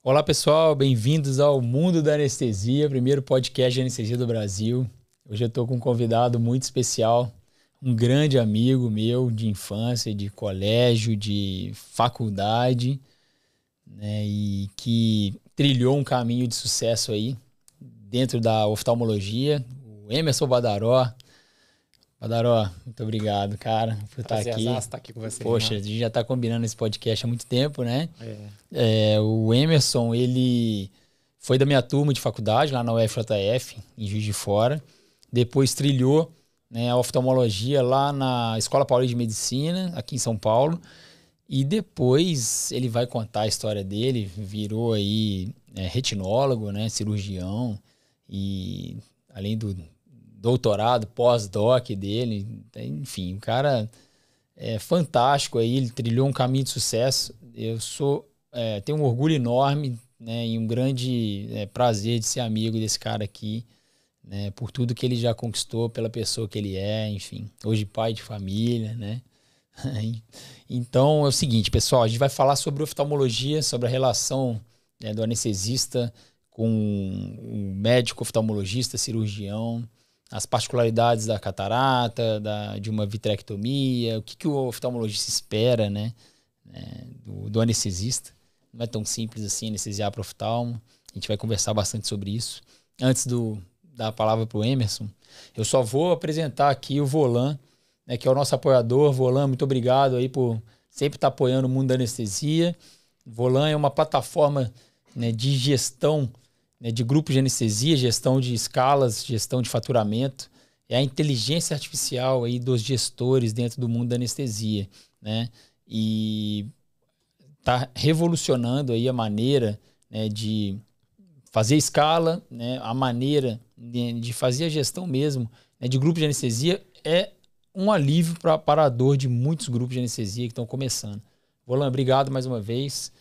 Olá pessoal, bem-vindos ao Mundo da Anestesia, primeiro podcast de anestesia do Brasil. Hoje eu estou com um convidado muito especial, um grande amigo meu de infância, de colégio, de faculdade, né, e que trilhou um caminho de sucesso aí dentro da oftalmologia, o Emerson Badaró. Badaró, muito obrado, cara, por estar aqui. Estar aqui com você. Poxa, a gente já está combinando esse podcast há muito tempo, né? O Emerson, ele foi da minha turma de faculdade, lá na UFJF, em Juiz de Fora. Depois trilhou, né, a oftalmologia lá na Escola Paulista de Medicina, aqui em São Paulo. E depois ele vai contar a história dele, virou aí retinólogo, né, cirurgião, e além do doutorado, pós-doc dele, enfim, o cara é fantástico aí, ele trilhou um caminho de sucesso. Eu tenho um orgulho enorme, né, e um grande prazer de ser amigo desse cara aqui, né, por tudo que ele já conquistou, pela pessoa que ele é, enfim, hoje pai de família, né. Então é o seguinte, pessoal, a gente vai falar sobre oftalmologia, sobre a relação, né, do anestesista com o médico oftalmologista, cirurgião, as particularidades da catarata, de uma vitrectomia, o que o oftalmologista espera, né, do anestesista. Não é tão simples assim anestesiar para oftalmo. A gente vai conversar bastante sobre isso. Antes dar a palavra para o Emerson, eu só vou apresentar aqui o Volan, né, que é o nosso apoiador. Volan, muito obrigado aí por sempre estar apoiando o mundo da anestesia. Volan é uma plataforma, né, de gestão, né, de grupos de anestesia, gestão de escalas, gestão de faturamento. É a inteligência artificial aí dos gestores dentro do mundo da anestesia, né? E está revolucionando aí a maneira, né, de fazer escala, né, a maneira de fazer a gestão mesmo, né, de grupos de anestesia. É um alívio para a dor de muitos grupos de anestesia que estão começando. Volan, obrigado mais uma vez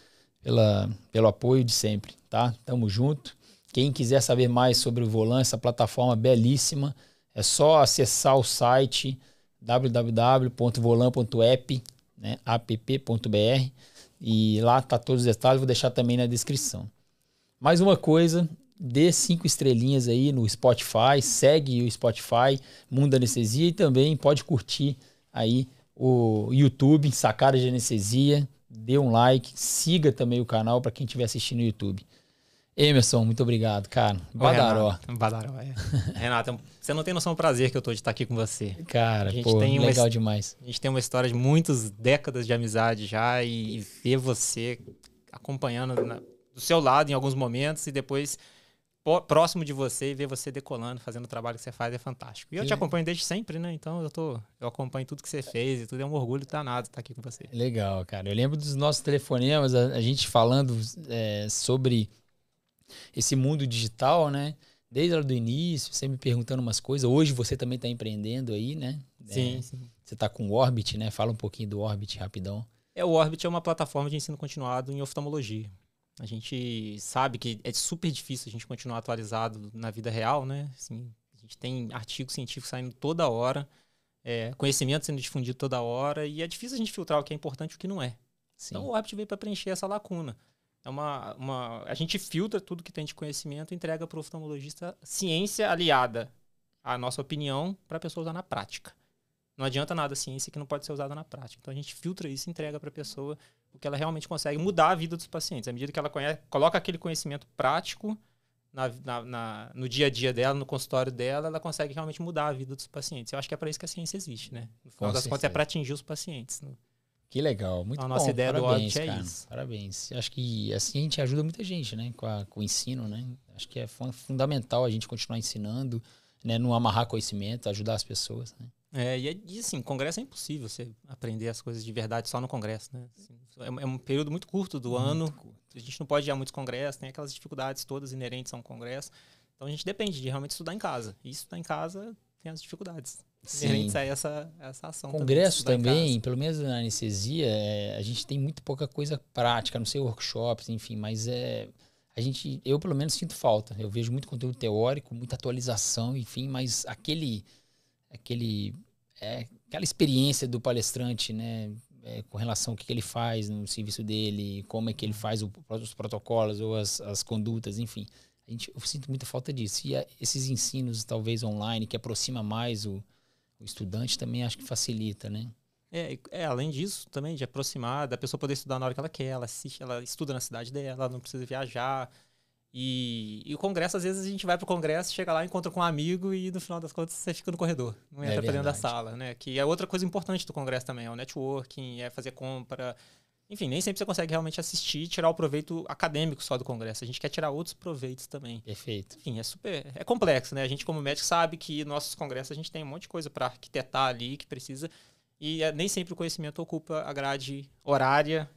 pelo apoio de sempre, tá? Tamo junto. Quem quiser saber mais sobre o Volan, essa plataforma belíssima, é só acessar o site www.volan.app, né, app.br, e lá tá todos os detalhes, vou deixar também na descrição. Mais uma coisa, dê 5 estrelinhas aí no Spotify, segue o Spotify, Mundo da Anestesia, e também pode curtir aí o YouTube, Sacadas de Anestesia, dê um like, siga também o canal para quem estiver assistindo no YouTube. Emerson, muito obrigado, cara. Badaró. Badaró, é. Renato, você não tem noção do prazer que eu tô de estar aqui com você. Cara, legal demais. A gente tem uma história de muitas décadas de amizade já, e ver você acompanhando do seu lado em alguns momentos, e depois próximo de você, e ver você decolando, fazendo o trabalho que você faz, é fantástico. E eu te acompanho desde sempre, né? Então eu acompanho tudo que você fez e tudo, é um orgulho danado estar aqui com você. Legal, cara. Eu lembro dos nossos telefonemas, a gente falando sobre esse mundo digital, né? Desde lá do início, você me perguntando umas coisas. Hoje você também está empreendendo aí, né? Sim. Você está com o Orbit, né? Fala um pouquinho do Orbit rapidão. O Orbit é uma plataforma de ensino continuado em oftalmologia. A gente sabe que é super difícil a gente continuar atualizado na vida real, né? Assim, a gente tem artigos científicos saindo toda hora, conhecimento sendo difundido toda hora, e é difícil a gente filtrar o que é importante e o que não é. Sim. Então o Orbit veio para preencher essa lacuna. A gente filtra tudo que tem de conhecimento e entrega para o oftalmologista ciência aliada à nossa opinião para a pessoa usar na prática. Não adianta nada ciência que não pode ser usada na prática. Então a gente filtra isso e entrega para a pessoa o que ela realmente consegue mudar a vida dos pacientes. À medida que ela coloca aquele conhecimento prático no dia a dia dela, no consultório dela, ela consegue realmente mudar a vida dos pacientes. Eu acho que é para isso que a ciência existe, né? No final das contas, é para atingir os pacientes. Que legal, muito bom. A nossa ideia parabéns, do Orbit cara. isso. Parabéns. Acho que assim a gente ajuda muita gente, né? Com o ensino, né? Acho que é fundamental a gente continuar ensinando, né? Não amarrar conhecimento, ajudar as pessoas, né? E assim, congresso é impossível você aprender as coisas de verdade só no congresso, né? Assim, é um período muito curto do ano. A gente não pode ir a muitos congressos, tem aquelas dificuldades todas inerentes a um congresso. Então a gente depende de realmente estudar em casa. E estudar em casa tem as dificuldades inerentes a essa ação. Congresso também, pelo menos na anestesia, a gente tem muito pouca coisa prática, a não sei workshops, enfim, mas eu pelo menos sinto falta. Eu vejo muito conteúdo teórico, muita atualização, enfim, mas aquela experiência do palestrante, né? com relação ao que ele faz no serviço dele, como é que ele faz os protocolos ou as condutas, enfim. Eu sinto muita falta disso. E esses ensinos, talvez online, que aproxima mais o estudante, também acho que facilita, né? Além disso, também de aproximar, da pessoa poder estudar na hora que ela quer, ela assiste, ela estuda na cidade dela, ela não precisa viajar. E o congresso, às vezes a gente vai pro congresso, chega lá, encontra com um amigo e no final das contas você fica no corredor, não entra pra dentro da sala, né? Que é outra coisa importante do congresso também, é o networking, é fazer compra. Enfim, nem sempre você consegue realmente assistir e tirar o proveito acadêmico só do congresso. A gente quer tirar outros proveitos também. Perfeito. Enfim, é complexo, né? A gente, como médico, sabe que nossos congressos a gente tem um monte de coisa para arquitetar ali que precisa. E nem sempre o conhecimento ocupa a grade horária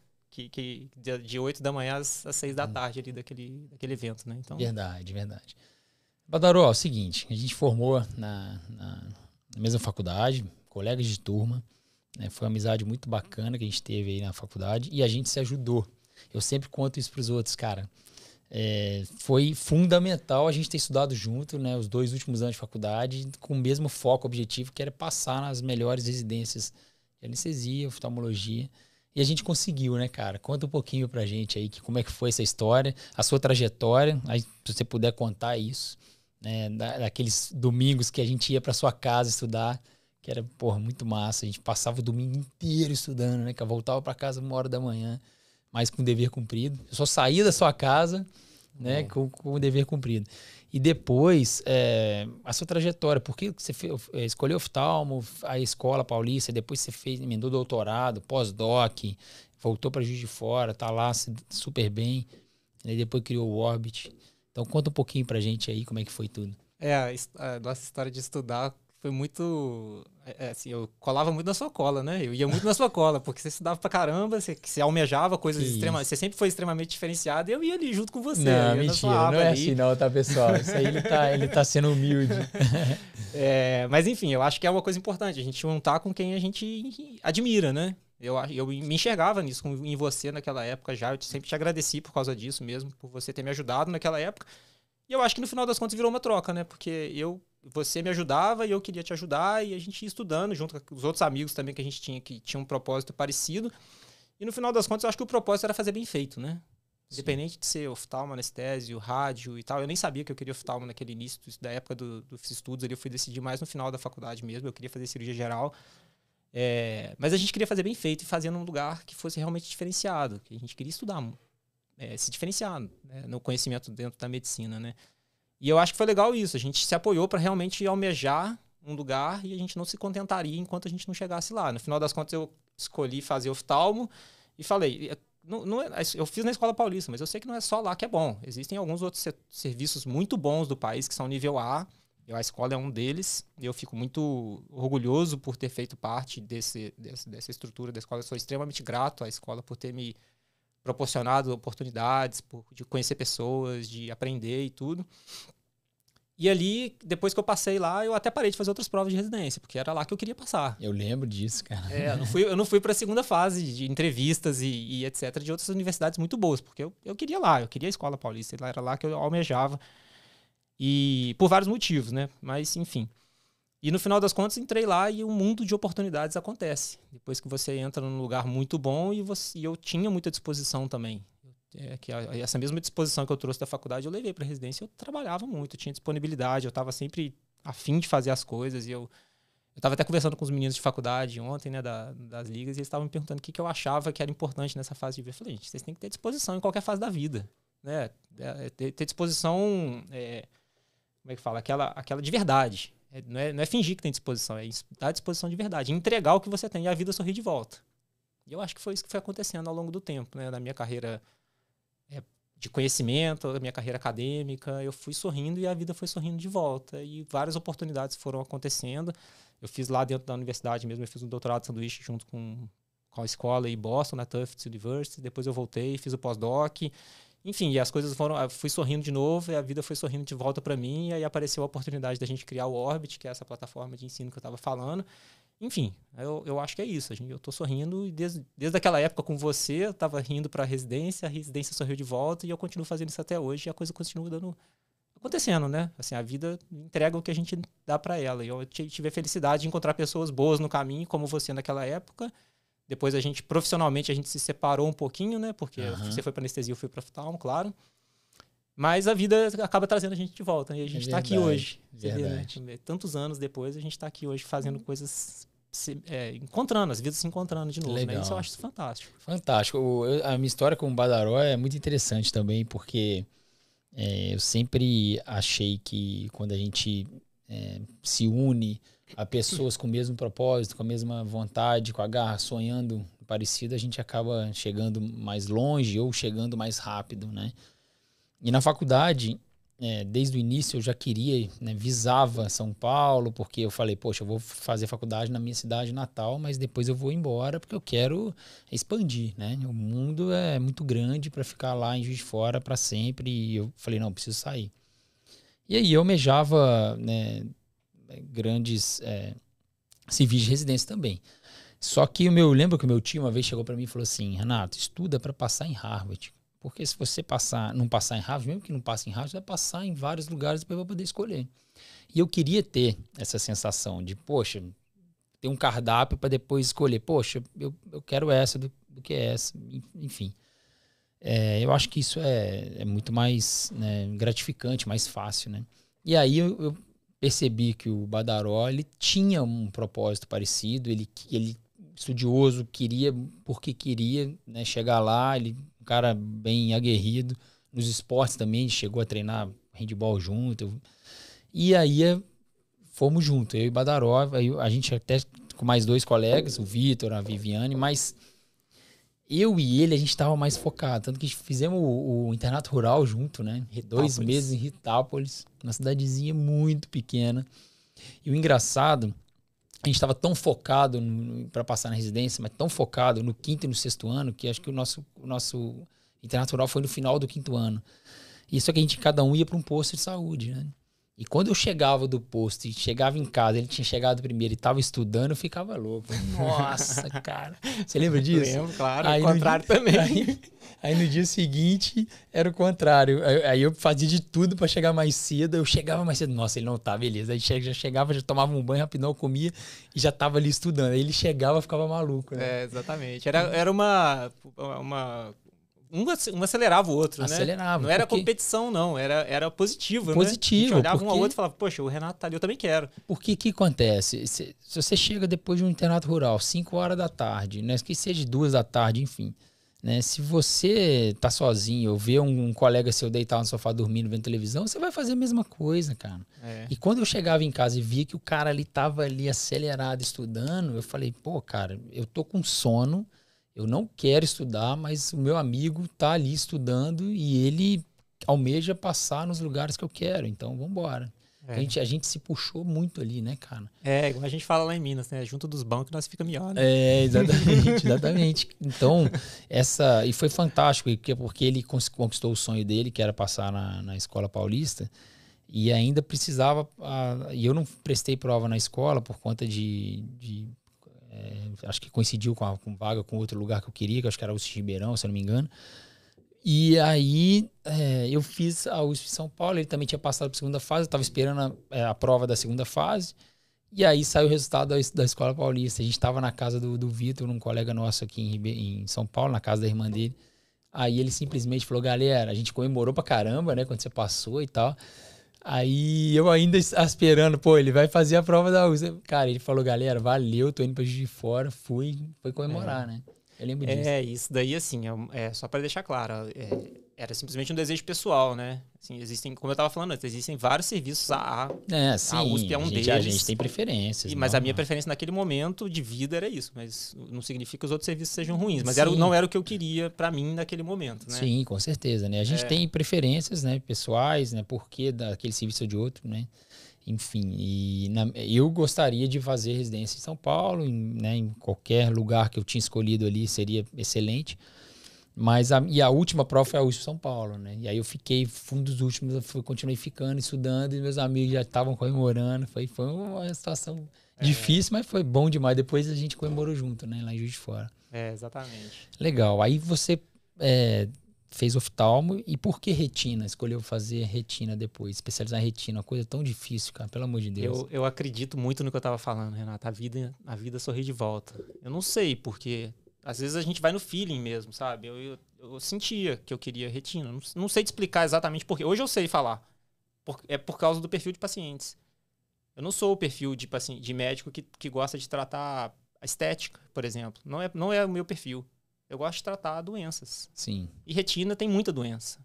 de 8 da manhã às 6 da tarde ali daquele evento, né? Então... Verdade. Badaró, é o seguinte, a gente formou na mesma faculdade, colegas de turma, né? Foi uma amizade muito bacana que a gente teve aí na faculdade e a gente se ajudou. Eu sempre conto isso para os outros, cara. Foi fundamental a gente ter estudado junto, né, os 2 últimos anos de faculdade, com o mesmo foco, objetivo, que era passar nas melhores residências de anestesia, oftalmologia. E a gente conseguiu, né, cara? Conta um pouquinho pra gente aí como é que foi essa história, a sua trajetória, aí, se você puder contar isso, né, daqueles domingos que a gente ia pra sua casa estudar, que era, muito massa. A gente passava o domingo inteiro estudando, né, que eu voltava pra casa 1h da manhã, mas com o dever cumprido. Eu só saía da sua casa, né, com o dever cumprido. E depois, a sua trajetória, por que você escolheu oftalmo, a Escola Paulista, depois você emendou doutorado, pós-doc, voltou para Juiz de Fora, tá lá super bem, e depois criou o Orbit. Então conta um pouquinho pra gente aí como é que foi tudo. A nossa história de estudar foi muito... assim, eu colava muito na sua cola, né? Eu ia muito na sua cola, porque você estudava pra caramba, você almejava coisas extremamente... Você sempre foi extremamente diferenciado e eu ia ali junto com você. Não, mentira, não é assim não, tá, pessoal? Isso aí ele tá sendo humilde. Mas enfim, eu acho que é uma coisa importante, a gente juntar com quem a gente admira, né? Eu me enxergava nisso, em você naquela época já, eu sempre te agradeci por causa disso mesmo, por você ter me ajudado naquela época. E eu acho que no final das contas virou uma troca, né? Porque você me ajudava e eu queria te ajudar e a gente ia estudando junto com os outros amigos também que a gente tinha, que tinham um propósito parecido. E no final das contas eu acho que o propósito era fazer bem feito, né? Sim. Independente de ser oftalmo, anestésio, rádio e tal. Eu nem sabia que eu queria oftalmo naquele início da época dos estudos ali. Eu fui decidir mais no final da faculdade mesmo. Eu queria fazer cirurgia geral. Mas a gente queria fazer bem feito e fazer num lugar que fosse realmente diferenciado. Que a gente queria estudar, se diferenciar, né, no conhecimento dentro da medicina, né? E eu acho que foi legal isso. A gente se apoiou para realmente almejar um lugar e a gente não se contentaria enquanto a gente não chegasse lá. No final das contas, eu escolhi fazer oftalmo e falei... eu fiz na Escola Paulista, mas eu sei que não é só lá que é bom. Existem alguns outros serviços muito bons do país que são nível A. A escola é um deles. E eu fico muito orgulhoso por ter feito parte dessa estrutura da escola. Eu sou extremamente grato à escola por ter me proporcionado oportunidades, de conhecer pessoas, de aprender e tudo. E ali, depois que eu passei lá, eu até parei de fazer outras provas de residência, porque era lá que eu queria passar. Eu lembro disso, cara. Eu não fui para a segunda fase de entrevistas e etc. de outras universidades muito boas, porque eu queria lá, eu queria a Escola Paulista, era lá que eu almejava. E por vários motivos, né? Mas, enfim. E no final das contas, entrei lá e um mundo de oportunidades acontece. Depois que você entra num lugar muito bom e eu tinha muita disposição também. Essa mesma disposição que eu trouxe da faculdade, eu levei para a residência. Eu trabalhava muito, eu tinha disponibilidade, eu estava sempre a fim de fazer as coisas. E eu estava até conversando com os meninos de faculdade ontem, né, das ligas, e eles estavam me perguntando o que eu achava que era importante nessa fase de vida. Eu falei, gente, vocês têm que ter disposição em qualquer fase da vida, né? Ter disposição, como é que fala? Aquela de verdade. Não é fingir que tem disposição, é dar disposição de verdade, entregar o que você tem e a vida sorrir de volta. E eu acho que foi isso que foi acontecendo ao longo do tempo, né? Na minha carreira de conhecimento, da minha carreira acadêmica, eu fui sorrindo e a vida foi sorrindo de volta. E várias oportunidades foram acontecendo. Eu fiz lá dentro da universidade mesmo, eu fiz um doutorado de sanduíche junto com a escola em Boston, na Tufts University. Depois eu voltei, fiz o pós-doc. Enfim, e as coisas fui sorrindo de novo, e a vida foi sorrindo de volta para mim, e aí apareceu a oportunidade da gente criar o Orbit, que é essa plataforma de ensino que eu estava falando. Enfim, eu acho que é isso. Eu estou sorrindo, e desde aquela época com você, eu estava rindo para a residência sorriu de volta, e eu continuo fazendo isso até hoje, e a coisa continua acontecendo, né? Assim, a vida entrega o que a gente dá para ela. E eu tive a felicidade de encontrar pessoas boas no caminho, como você naquela época, Depois profissionalmente, a gente se separou um pouquinho, né? Porque você foi para anestesia, eu fui para oftalmo, claro. Mas a vida acaba trazendo a gente de volta. E a gente está aqui hoje. Você vê, né? Tantos anos depois, a gente está aqui hoje fazendo coisas, encontrando, as vidas se encontrando de novo. Né? Isso eu acho fantástico. Fantástico. A minha história com o Badaró é muito interessante também, porque eu sempre achei que quando a gente se une a pessoas com o mesmo propósito, com a mesma vontade, com a garra, sonhando parecido, a gente acaba chegando mais longe ou chegando mais rápido, né? E na faculdade, desde o início eu já queria, né, visava São Paulo, porque eu falei, poxa, eu vou fazer faculdade na minha cidade natal, mas depois eu vou embora porque eu quero expandir, né? O mundo é muito grande para ficar lá em Juiz de Fora para sempre, e eu falei, não, preciso sair. E aí eu almejava, né, grandes civis de residência também. Só que eu lembro que o meu tio uma vez chegou para mim e falou assim, Renato, estuda para passar em Harvard. Porque se você não passar em Harvard, mesmo que não passe em Harvard, você vai passar em vários lugares depois vai poder escolher. E eu queria ter essa sensação de, poxa, ter um cardápio para depois escolher. Poxa, eu quero essa do que essa. Enfim. Eu acho que isso é muito mais, né, gratificante, mais fácil, né? E aí eu percebi que o Badaró, ele tinha um propósito parecido, ele estudioso, queria, porque queria, né, chegar lá, ele um cara bem aguerrido, nos esportes também, chegou a treinar handball junto, e aí fomos juntos, eu e Badaró, aí a gente até com mais 2 colegas, o Vitor, a Viviane, mas eu e ele, a gente estava mais focado, tanto que fizemos o internato rural junto, né? 2 meses em Ritápolis, uma cidadezinha muito pequena. E o engraçado, a gente estava tão focado para passar na residência, mas tão focado no 5º e no 6º ano, que acho que o nosso internato rural foi no final do 5º ano. Isso é que cada um ia para um posto de saúde, né? E quando eu chegava do posto e chegava em casa, ele tinha chegado primeiro e estava estudando, eu ficava louco. Nossa, cara. Você lembra disso? Lembro, claro. Aí, o contrário também. Aí no dia seguinte, era o contrário. Aí eu fazia de tudo para chegar mais cedo. Eu chegava mais cedo. Nossa, ele não tá, beleza. Aí já chegava, já tomava um banho rapidão, comia e já tava ali estudando. Aí ele chegava, ficava maluco, né? Exatamente. Era um acelerava o outro, acelerava, né? Não era competição, não. Era positivo, né? A gente olhava um ao outro e falava, poxa, o Renato tá ali, eu também quero. Porque que acontece? Se você chega depois de um internato rural, 5 horas da tarde, né? Que seja 2 da tarde, enfim. Né? Se você tá sozinho ou vê um colega seu deitado no sofá dormindo, vendo televisão, você vai fazer a mesma coisa, cara. E quando eu chegava em casa e via que o cara ali tava ali acelerado estudando, eu falei, pô, cara, eu tô com sono, eu não quero estudar, mas o meu amigo tá ali estudando e ele almeja passar nos lugares que eu quero, então vamos embora. A gente se puxou muito ali, né, cara? Igual a gente fala lá em Minas, né? Junto dos bancos nós fica melhor, né? Exatamente. Então, e foi fantástico, porque ele conquistou o sonho dele, que era passar na Escola Paulista, e ainda precisava, e eu não prestei prova na escola por conta acho que coincidiu com vaga com outro lugar que eu queria, que eu acho que era o USP Ribeirão, se eu não me engano. E aí eu fiz a USP São Paulo, ele também tinha passado para a 2ª fase, eu estava esperando a prova da 2ª fase, e aí saiu o resultado da Escola Paulista. A gente estava na casa do Vitor, um colega nosso aqui em São Paulo, na casa da irmã dele. Aí ele simplesmente falou, galera, a gente comemorou pra caramba, né, quando você passou e tal. Aí eu ainda esperando, pô, ele vai fazer a prova da USP. Cara, ele falou, galera, valeu, tô indo pra Juiz de Fora, foi comemorar, né? Eu lembro disso. Isso daí, assim, só para deixar claro, era simplesmente um desejo pessoal, né? Assim, existem, como eu estava falando antes, existem vários serviços, a USP é um deles. A gente tem preferências. Mas a minha preferência naquele momento de vida era isso, mas não significa que os outros serviços sejam ruins, mas não era o que eu queria para mim naquele momento, né? Sim, com certeza, né? A gente tem preferências, né, pessoais, né, porque daquele serviço ou de outro, né? Enfim, eu gostaria de fazer residência em São Paulo, em qualquer lugar que eu tinha escolhido ali seria excelente. Mas a última prova foi a USP São Paulo, né? E aí eu fiquei, um dos últimos, eu continuei ficando, estudando, e meus amigos já estavam comemorando. Foi uma situação difícil, mas foi bom demais. Depois a gente comemorou junto, né? Lá em Juiz de Fora. Exatamente. Legal. Aí você fez oftalmo e por que retina? Escolheu fazer retina depois, especializar em retina, uma coisa tão difícil, cara, pelo amor de Deus. Eu acredito muito no que eu tava falando, Renato. A vida sorri de volta. Eu não sei, porque às vezes a gente vai no feeling mesmo, sabe? Eu sentia que eu queria retina. Não sei te explicar exatamente por quê. Hoje eu sei falar. É por causa do perfil de pacientes. Eu não sou o perfil de médico que gosta de tratar a estética, por exemplo. Não é o meu perfil. Eu gosto de tratar doenças. Sim. E retina tem muita doença.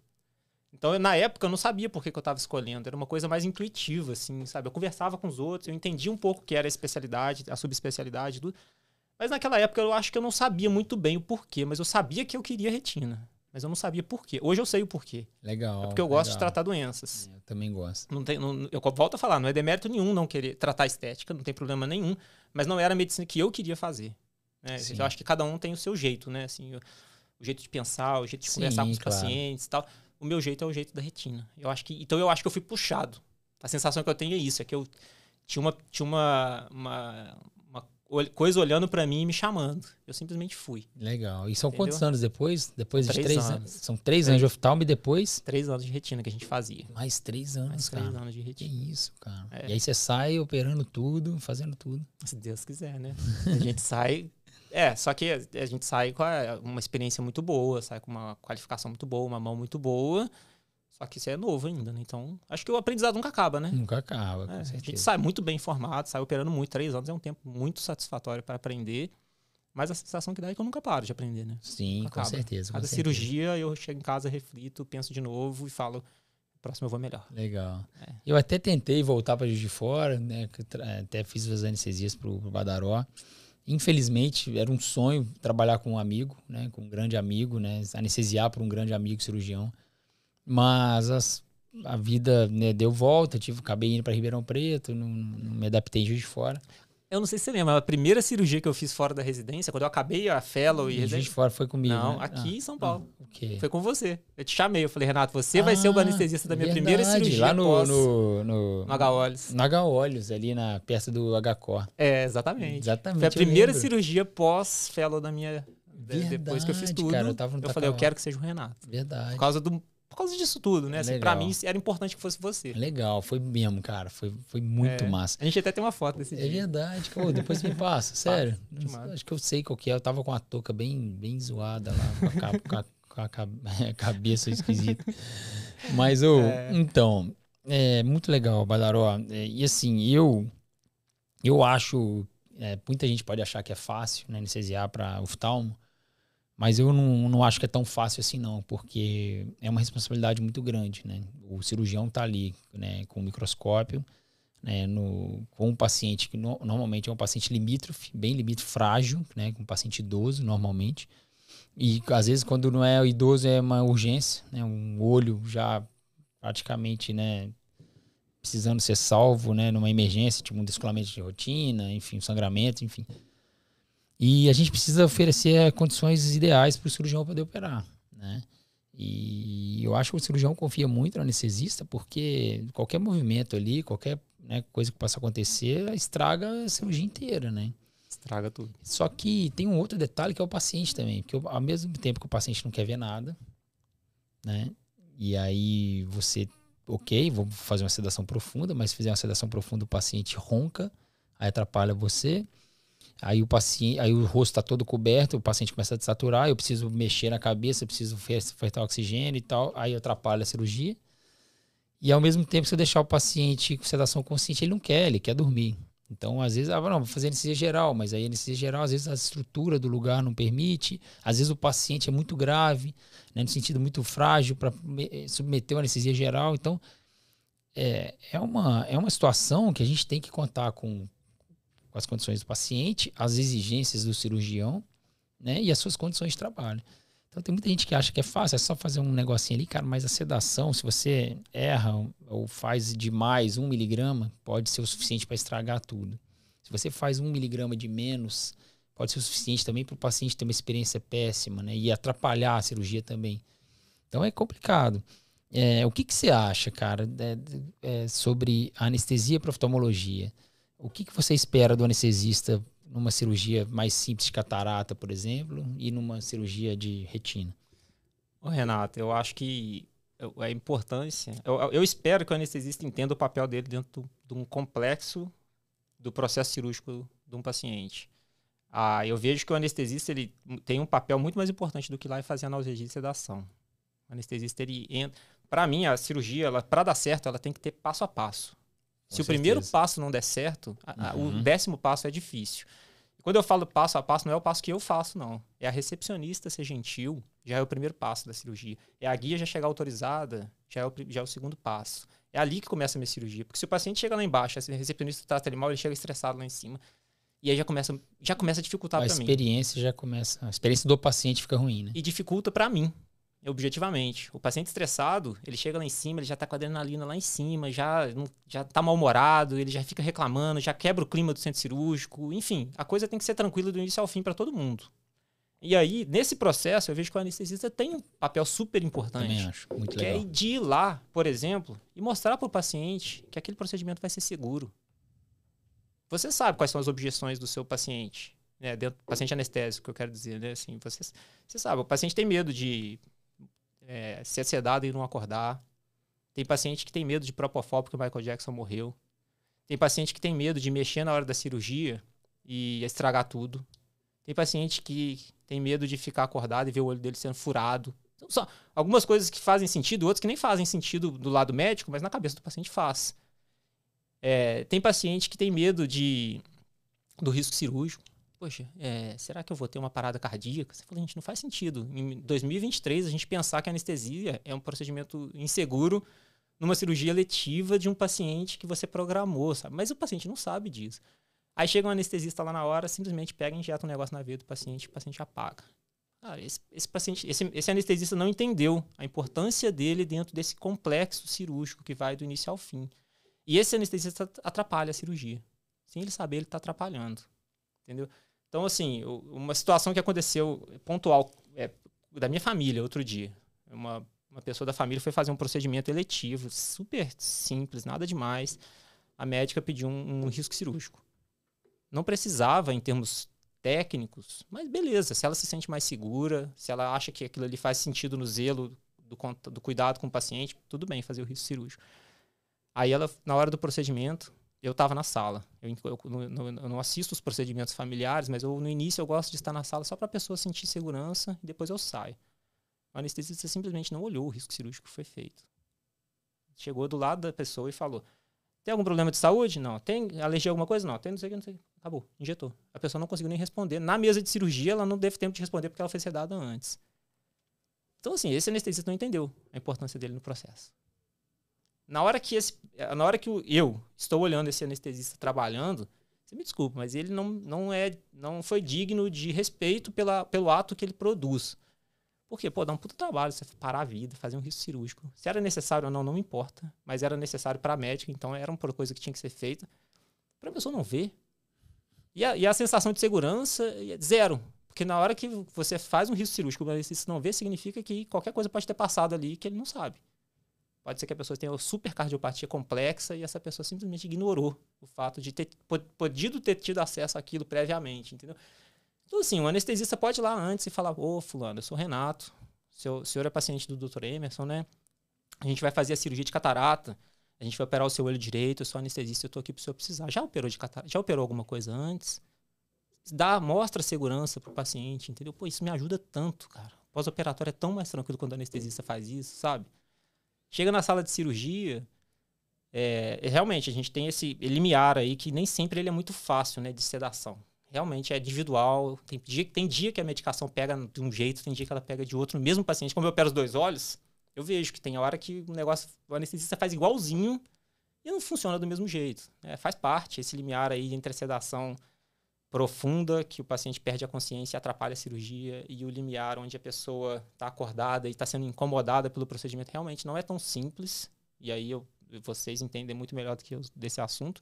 Então, na época, eu não sabia por que eu estava escolhendo. Era uma coisa mais intuitiva, assim, sabe? Eu conversava com os outros, eu entendia um pouco o que era a especialidade, a subespecialidade, tudo. Mas naquela época, eu acho que eu não sabia muito bem o porquê. Mas eu sabia que eu queria retina. Mas eu não sabia por quê. Hoje eu sei o porquê. Legal. É porque eu gosto de tratar doenças. Eu também gosto. Eu volto a falar, não é demérito nenhum não querer tratar estética, não tem problema nenhum. Mas não era a medicina que eu queria fazer. Né? Eu acho que cada um tem o seu jeito, né? Assim, o jeito de pensar, o jeito de conversar com os pacientes e tal. O meu jeito é o jeito da retina. Então eu acho que eu fui puxado. A sensação que eu tenho é isso, é que eu tinha uma coisa olhando pra mim e me chamando. Eu simplesmente fui. Legal. E são Entendeu? Quantos anos depois? Depois de 3 anos. São 3 anos de oftalmo e depois? 3 anos de retina que a gente fazia. Mais 3 anos, Mais 3 anos de retina. Que isso, cara. E aí você sai operando tudo, fazendo tudo. Se Deus quiser, né? A gente sai... só que a gente sai com uma experiência muito boa, sai com uma qualificação muito boa, uma mão muito boa. Só que isso é novo ainda, né? Então, acho que o aprendizado nunca acaba, né? Nunca acaba, com certeza. A gente sai muito bem informado, sai operando muito. 3 anos é um tempo muito satisfatório para aprender. Mas a sensação que dá é que eu nunca paro de aprender, né? Sim, com certeza. Cada cirurgia eu chego em casa, reflito, penso de novo e falo, próximo eu vou melhor. Legal. Eu até tentei voltar para Juiz de Fora, né? Até fiz as anestesias pro Badaró. Infelizmente, era um sonho trabalhar com um amigo, né? Com um grande amigo, né? Anestesiar para um grande amigo cirurgião. Mas a vida, né, deu volta, acabei indo para Ribeirão Preto, não me adaptei em Juiz de Fora. Eu não sei se você lembra, a primeira cirurgia que eu fiz fora da residência, quando eu acabei a fellow e Juiz de Fora foi comigo, Não, né? aqui em São Paulo. Okay. Foi com você. Eu te chamei, eu falei, Renato, você vai ser o anestesista da minha primeira cirurgia. Lá no H-Olhos. No H-Olhos, ali perto do HCOR. Exatamente. Exatamente. Foi a primeira cirurgia pós-fellow da minha... depois que eu fiz tudo, cara, eu falei, eu quero que seja o Renato. Verdade. Por causa disso tudo, né? Assim, pra mim, era importante que fosse você. Legal, foi mesmo, cara. Foi muito massa. A gente até tem uma foto desse dia. É verdade. Pô, depois me passa, sério. Acho que eu sei qual que é. Eu tava com a touca bem zoada lá, com a cabeça esquisita. Mas, então, é muito legal, Badaró. E assim, eu acho... muita gente pode achar que é fácil, né, anestesiar para oftalmo. Mas eu não acho que é tão fácil assim, não, porque é uma responsabilidade muito grande, né? O cirurgião está ali, né, com o microscópio, né, com um paciente que normalmente é um paciente limítrofe, bem limítrofe, frágil, né, com um paciente idoso, normalmente. E às vezes, quando não é idoso, é uma urgência, né, um olho já praticamente, né, precisando ser salvo, né, numa emergência, tipo um descolamento de rotina, enfim, um sangramento, enfim. E a gente precisa oferecer condições ideais para o cirurgião poder operar, né? E eu acho que o cirurgião confia muito no anestesista, porque qualquer movimento ali, qualquer, né, coisa que possa acontecer, estraga a cirurgia inteira, né? Estraga tudo. Só que tem um outro detalhe que é o paciente também, porque ao mesmo tempo que o paciente não quer ver nada, né? E aí você, vou fazer uma sedação profunda, mas se fizer uma sedação profunda o paciente ronca, aí atrapalha você. Aí o rosto está todo coberto, o paciente começa a desaturar, eu preciso mexer na cabeça, eu preciso ofertar oxigênio e tal, aí atrapalha a cirurgia. E ao mesmo tempo, se eu deixar o paciente com sedação consciente, ele quer dormir. Então, às vezes, vou fazer anestesia geral, mas aí a anestesia geral, às vezes a estrutura do lugar não permite, às vezes o paciente é muito grave, né, no sentido muito frágil para submeter uma anestesia geral. Então, é uma situação que a gente tem que contar com as condições do paciente, as exigências do cirurgião, né, e as suas condições de trabalho. Então tem muita gente que acha que é fácil, é só fazer um negocinho ali, cara, mas a sedação, se você erra ou faz demais 1 miligrama, pode ser o suficiente para estragar tudo. Se você faz 1 miligrama de menos, pode ser o suficiente também para o paciente ter uma experiência péssima, né, e atrapalhar a cirurgia também. Então é complicado. O que você acha, cara, sobre a anestesia para oftalmologia? O que você espera do anestesista numa cirurgia mais simples de catarata, por exemplo, e numa cirurgia de retina? Renato, eu acho que a importância... Eu espero que o anestesista entenda o papel dele dentro de um complexo do processo cirúrgico de um paciente. Eu vejo que o anestesista ele tem um papel muito mais importante do que ir lá e fazer analgesia e sedação. O anestesista, ele entra... Para mim, a cirurgia, para dar certo, ela tem que ter passo a passo. Se o primeiro passo não der certo, o 10º passo é difícil. Quando eu falo passo a passo, não é o passo que eu faço, não. É a recepcionista ser gentil, já é o primeiro passo da cirurgia. É a guia já chegar autorizada, já é o 2º passo. É ali que começa a minha cirurgia. Porque se o paciente chega lá embaixo, a recepcionista trata ele mal, ele chega estressado lá em cima. E aí já começa a dificultar para mim. A experiência do paciente fica ruim, né? E dificulta para mim, objetivamente. O paciente estressado, ele chega lá em cima, ele já tá com a adrenalina lá em cima, já tá mal-humorado, ele já fica reclamando, já quebra o clima do centro cirúrgico. Enfim, a coisa tem que ser tranquila do início ao fim para todo mundo. E aí, nesse processo, eu vejo que o anestesista tem um papel super importante. Também acho, muito legal. Que é de ir lá, por exemplo, e mostrar para o paciente que aquele procedimento vai ser seguro. Você sabe quais são as objeções do seu paciente, né? Dentro do paciente anestésico, que eu quero dizer, né? Assim, você sabe, o paciente tem medo de ser sedado e não acordar. Tem paciente que tem medo de Propofol porque o Michael Jackson morreu. Tem paciente que tem medo de mexer na hora da cirurgia e estragar tudo. Tem paciente que tem medo de ficar acordado e ver o olho dele sendo furado. Então, só algumas coisas que fazem sentido, outras que nem fazem sentido do lado médico, mas na cabeça do paciente faz. Tem paciente que tem medo do risco cirúrgico. Poxa, será que eu vou ter uma parada cardíaca? Você fala, gente, não faz sentido. Em 2023, a gente pensar que a anestesia é um procedimento inseguro numa cirurgia letiva de um paciente que você programou, sabe? Mas o paciente não sabe disso. Aí chega um anestesista lá na hora, simplesmente pega e injeta um negócio na veia do paciente e o paciente apaga. Esse anestesista não entendeu a importância dele dentro desse complexo cirúrgico que vai do início ao fim. E esse anestesista atrapalha a cirurgia. Sem ele saber, ele está atrapalhando. Entendeu? Então, assim, uma situação que aconteceu pontual da minha família outro dia. Uma pessoa da família foi fazer um procedimento eletivo, super simples, nada demais. A médica pediu um risco cirúrgico. Não precisava em termos técnicos, mas beleza. Se ela se sente mais segura, se ela acha que aquilo ali faz sentido no zelo do cuidado com o paciente, tudo bem fazer o risco cirúrgico. Aí ela, na hora do procedimento, eu estava na sala. Eu não assisto os procedimentos familiares, mas no início eu gosto de estar na sala só para a pessoa sentir segurança e depois eu saio. O anestesista simplesmente não olhou o risco cirúrgico que foi feito. Chegou do lado da pessoa e falou: tem algum problema de saúde? Não. Tem alergia a alguma coisa? Não. Tem não sei o que, não sei. Acabou. Injetou. A pessoa não conseguiu nem responder. Na mesa de cirurgia, ela não teve tempo de responder porque ela foi sedada antes. Então, assim, esse anestesista não entendeu a importância dele no processo. Na hora que eu estou olhando esse anestesista trabalhando, você me desculpa, mas ele não foi digno de respeito pelo ato que ele produz. Porque, dá um puta trabalho você parar a vida, fazer um risco cirúrgico. Se era necessário ou não, não me importa. Mas era necessário para a médica, então era uma coisa que tinha que ser feita. Para a pessoa não ver. E a sensação de segurança é zero. Porque na hora que você faz um risco cirúrgico, o anestesista não vê, significa que qualquer coisa pode ter passado ali que ele não sabe. Pode ser que a pessoa tenha uma supercardiopatia complexa e essa pessoa simplesmente ignorou o fato de ter podido ter tido acesso àquilo previamente, entendeu? Então, assim, o anestesista pode ir lá antes e falar: ô, fulano, eu sou o Renato, o senhor é paciente do Dr. Emerson, né? A gente vai fazer a cirurgia de catarata, a gente vai operar o seu olho direito, eu sou anestesista, eu tô aqui pro senhor precisar. Já operou de catarata? Já operou alguma coisa antes? Mostra segurança pro paciente, entendeu? Pô, isso me ajuda tanto, cara. Pós-operatório é tão mais tranquilo quando o anestesista faz isso, sabe? Chega na sala de cirurgia, realmente a gente tem esse limiar aí que nem sempre ele é muito fácil, né, de sedação. Realmente é individual. Tem dia que a medicação pega de um jeito, tem dia que ela pega de outro. Mesmo paciente, como eu opero os 2 olhos, eu vejo que tem hora que o anestesista faz igualzinho e não funciona do mesmo jeito. Faz parte esse limiar aí entre a sedação profunda, que o paciente perde a consciência e atrapalha a cirurgia, e o limiar onde a pessoa está acordada e está sendo incomodada pelo procedimento, realmente não é tão simples. E aí vocês entendem muito melhor do que eu desse assunto.